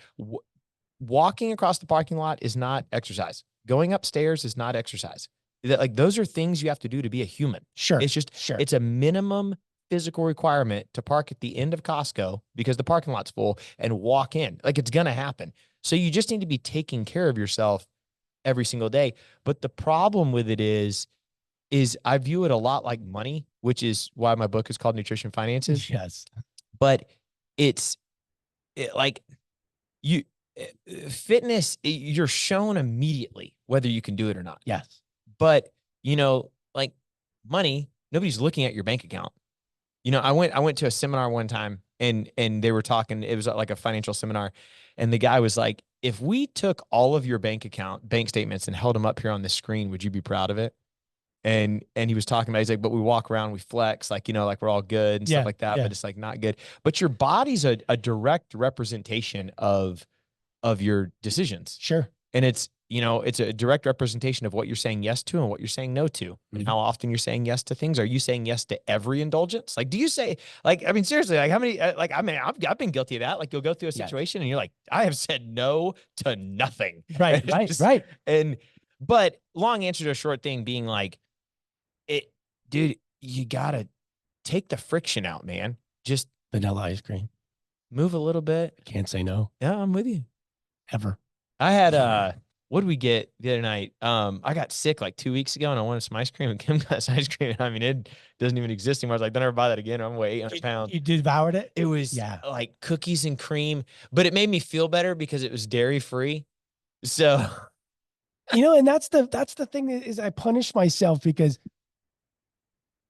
[SPEAKER 1] Walking across the parking lot is not exercise. Going upstairs is not exercise. Like, those are things you have to do to be a human. It's just, it's a minimum physical requirement to park at the end of Costco because the parking lot's full and walk in. Like, it's going to happen. So you just need to be taking care of yourself every single day. But the problem with it is I view it a lot like money, which is why my book is called Nutrition Finances. But like fitness, you're shown immediately whether you can do it or not. But, like money, nobody's looking at your bank account. I went to a seminar one time, and they were talking, it was like a financial seminar. And the guy was like, if we took all of your bank statements and held them up here on the screen, would you be proud of it? And he was talking about, he's like, but we walk around, we flex, like, like we're all good and stuff like that, but it's like not good. But your body's a direct representation of your decisions. And it's, it's a direct representation of what you're saying yes to and what you're saying no to, and how often you're saying yes to things. Are you saying yes to every indulgence? Like, do you say, like, I mean, seriously, like how many, like, I mean, I've been guilty of that. Like, you'll go through a situation and you're like, I have said no to nothing. But long answer to a short thing being like, dude, you gotta take the friction out, man. Just
[SPEAKER 2] vanilla ice cream.
[SPEAKER 1] Move a little bit.
[SPEAKER 2] Can't say no.
[SPEAKER 1] Yeah, I'm with you.
[SPEAKER 2] Ever.
[SPEAKER 1] I had what did we get the other night? I got sick like 2 weeks ago and I wanted some ice cream, and Kim got some ice cream. I mean, it doesn't even exist anymore. I was like, don't ever buy that again. I'm weighing 800 pounds.
[SPEAKER 2] You devoured it?
[SPEAKER 1] It was like cookies and cream, but it made me feel better because it was dairy free. So,
[SPEAKER 2] and that's the thing is, I punish myself because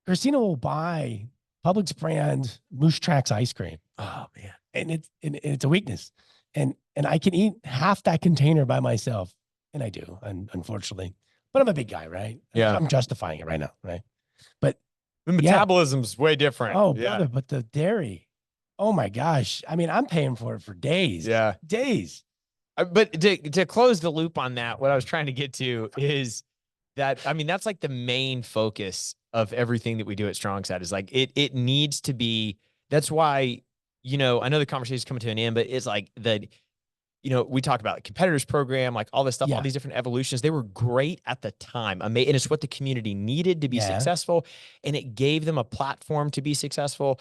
[SPEAKER 2] Christina will buy Publix brand Moose Tracks ice cream.
[SPEAKER 1] Oh man.
[SPEAKER 2] And it's a weakness. And I can eat half that container by myself. And I do, unfortunately. But I'm a big guy, right? I'm justifying it right now, right? But
[SPEAKER 1] the metabolism's way different.
[SPEAKER 2] Oh, brother, but the dairy, oh my gosh. I mean, I'm paying for it for days. Days.
[SPEAKER 1] But to close the loop on that, what I was trying to get to is that, I mean, that's like the main focus of everything that we do at StrongSide is like, it needs to be, that's why, I know the conversation is coming to an end, but it's like we talk about competitors program, like all this stuff, all these different evolutions. They were great at the time. And it's what the community needed to be successful. And it gave them a platform to be successful.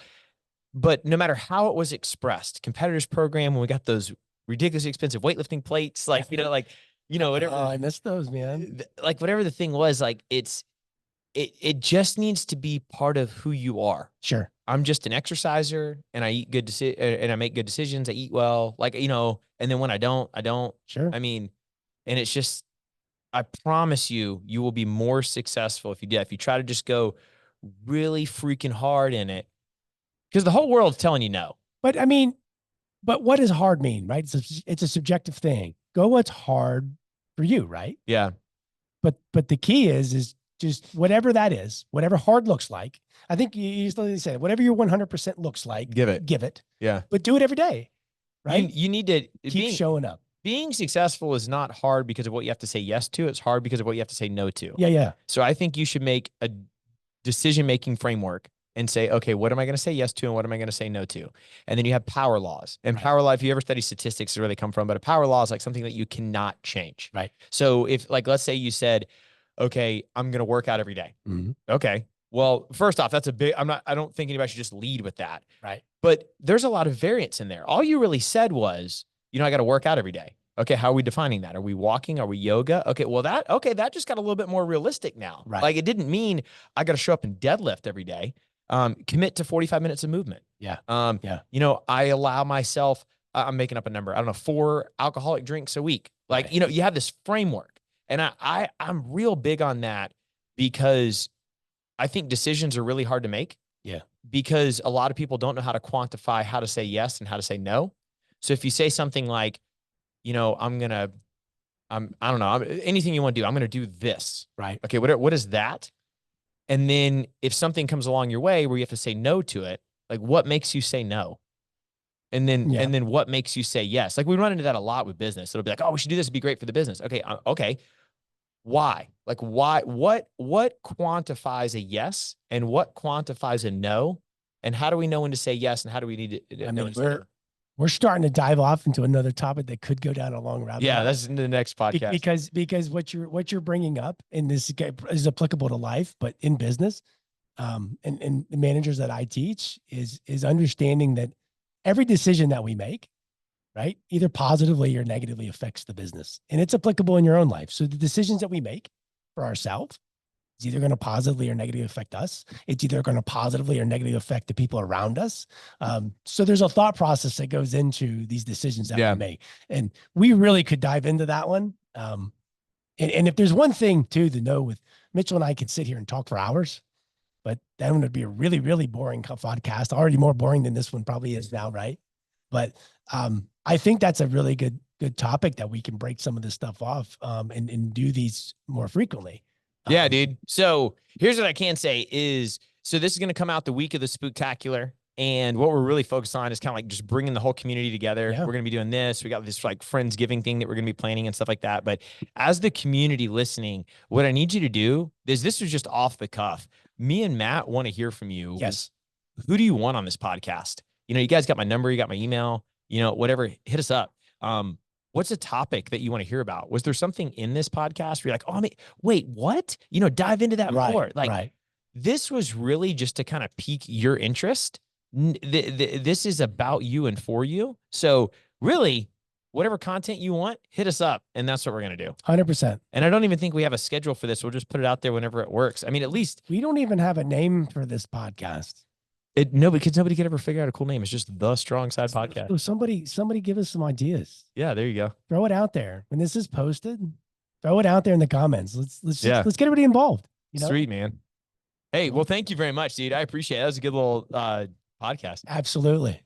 [SPEAKER 1] But no matter how it was expressed, competitors program, when we got those ridiculously expensive weightlifting plates, like, whatever.
[SPEAKER 2] Oh, I miss those, man.
[SPEAKER 1] Like whatever the thing was, like it just needs to be part of who you are. I'm just an exerciser and I eat good and I make good decisions. I eat well, like, and then when I don't, I don't.
[SPEAKER 2] Sure.
[SPEAKER 1] I mean, and it's just, I promise you, you will be more successful if you do. If you try to just go really freaking hard in it, because the whole world's telling you no.
[SPEAKER 2] But I mean, but what does hard mean, right? It's a subjective thing. Go what's hard for you, right?
[SPEAKER 1] Yeah.
[SPEAKER 2] But the key is just whatever that is, whatever hard looks like. I think you literally said whatever your 100% looks like,
[SPEAKER 1] Give it.
[SPEAKER 2] Yeah. But do it every day, right?
[SPEAKER 1] You need to
[SPEAKER 2] keep showing up.
[SPEAKER 1] Being successful is not hard because of what you have to say yes to. It's hard because of what you have to say no to.
[SPEAKER 2] Yeah, yeah.
[SPEAKER 1] So I think you should make a decision-making framework and say, okay, what am I going to say yes to and what am I going to say no to? And then you have power laws. And power law, if you ever study statistics, is where they come from. But a power law is like something that you cannot change.
[SPEAKER 2] Right.
[SPEAKER 1] So if, like, let's say you said, okay, I'm going to work out every day.
[SPEAKER 2] Mm-hmm.
[SPEAKER 1] Okay. Well, first off, that's a big, I don't think anybody should just lead with that.
[SPEAKER 2] Right.
[SPEAKER 1] But there's a lot of variance in there. All you really said was, I got to work out every day. Okay. How are we defining that? Are we walking? Are we yoga? Okay. Well, that just got a little bit more realistic now.
[SPEAKER 2] Right.
[SPEAKER 1] Like, it didn't mean I got to show up and deadlift every day. Commit to 45 minutes of movement.
[SPEAKER 2] Yeah.
[SPEAKER 1] Yeah. I allow myself, I'm making up a number, I don't know, 4 alcoholic drinks a week. Like, you have this framework, and I'm real big on that because I think decisions are really hard to make.
[SPEAKER 2] Yeah.
[SPEAKER 1] Because a lot of people don't know how to quantify how to say yes and how to say no. So if you say something like, I don't know, anything you want to do, I'm going to do this.
[SPEAKER 2] Right.
[SPEAKER 1] Okay. What is that? And then if something comes along your way where you have to say no to it, like, what makes you say no? And then what makes you say yes? Like, we run into that a lot with business. It'll be like, oh, we should do this. It'd be great for the business. Okay. Okay. Why? Like, why? What quantifies a yes and what quantifies a no? And how do we know when to say yes and how do we need to?
[SPEAKER 2] We're starting to dive off into another topic that could go down a long rabbit hole.
[SPEAKER 1] Yeah, that's in the next podcast.
[SPEAKER 2] Because what you're bringing up, and this is applicable to life, but in business, and the managers that I teach is understanding that every decision that we make, right, either positively or negatively affects the business, and it's applicable in your own life. So the decisions that we make for ourselves, it's either going to positively or negatively affect us. It's either going to positively or negatively affect the people around us. So there's a thought process that goes into these decisions that we make. And we really could dive into that one. And if there's one thing too to know, with Mitchell and I could sit here and talk for hours, but that would be a really, really boring podcast, already more boring than this one probably is now. Right. But I think that's a really good topic that we can break some of this stuff off and do these more frequently.
[SPEAKER 1] Yeah, dude. So here's what I can say is, so this is going to come out the week of the Spooktacular. And what we're really focused on is kind of like just bringing the whole community together. Yeah. We're going to be doing this. We got this like Friendsgiving thing that we're going to be planning and stuff like that. But as the community listening, what I need you to do is, this was just off the cuff. Me and Matt want to hear from you.
[SPEAKER 2] Yes.
[SPEAKER 1] Who do you want on this podcast? You guys got my number, you got my email, whatever, hit us up. What's a topic that you want to hear about? Was there something in this podcast where you're like, oh, wait, what? Dive into that more. Like, this was really just to kind of pique your interest. This is about you and for you. So really, whatever content you want, hit us up. And that's what we're going to do.
[SPEAKER 2] 100%.
[SPEAKER 1] And I don't even think we have a schedule for this. We'll just put it out there whenever it works. I mean, at least
[SPEAKER 2] we don't even have a name for this podcast.
[SPEAKER 1] Because nobody could ever figure out a cool name. It's just the Strong Side Podcast.
[SPEAKER 2] So somebody give us some ideas.
[SPEAKER 1] Yeah, there you go.
[SPEAKER 2] Throw it out there. When this is posted, throw it out there in the comments. Let's get everybody involved.
[SPEAKER 1] Sweet, man. Hey, well, thank you very much, dude. I appreciate it. That was a good little podcast.
[SPEAKER 2] Absolutely.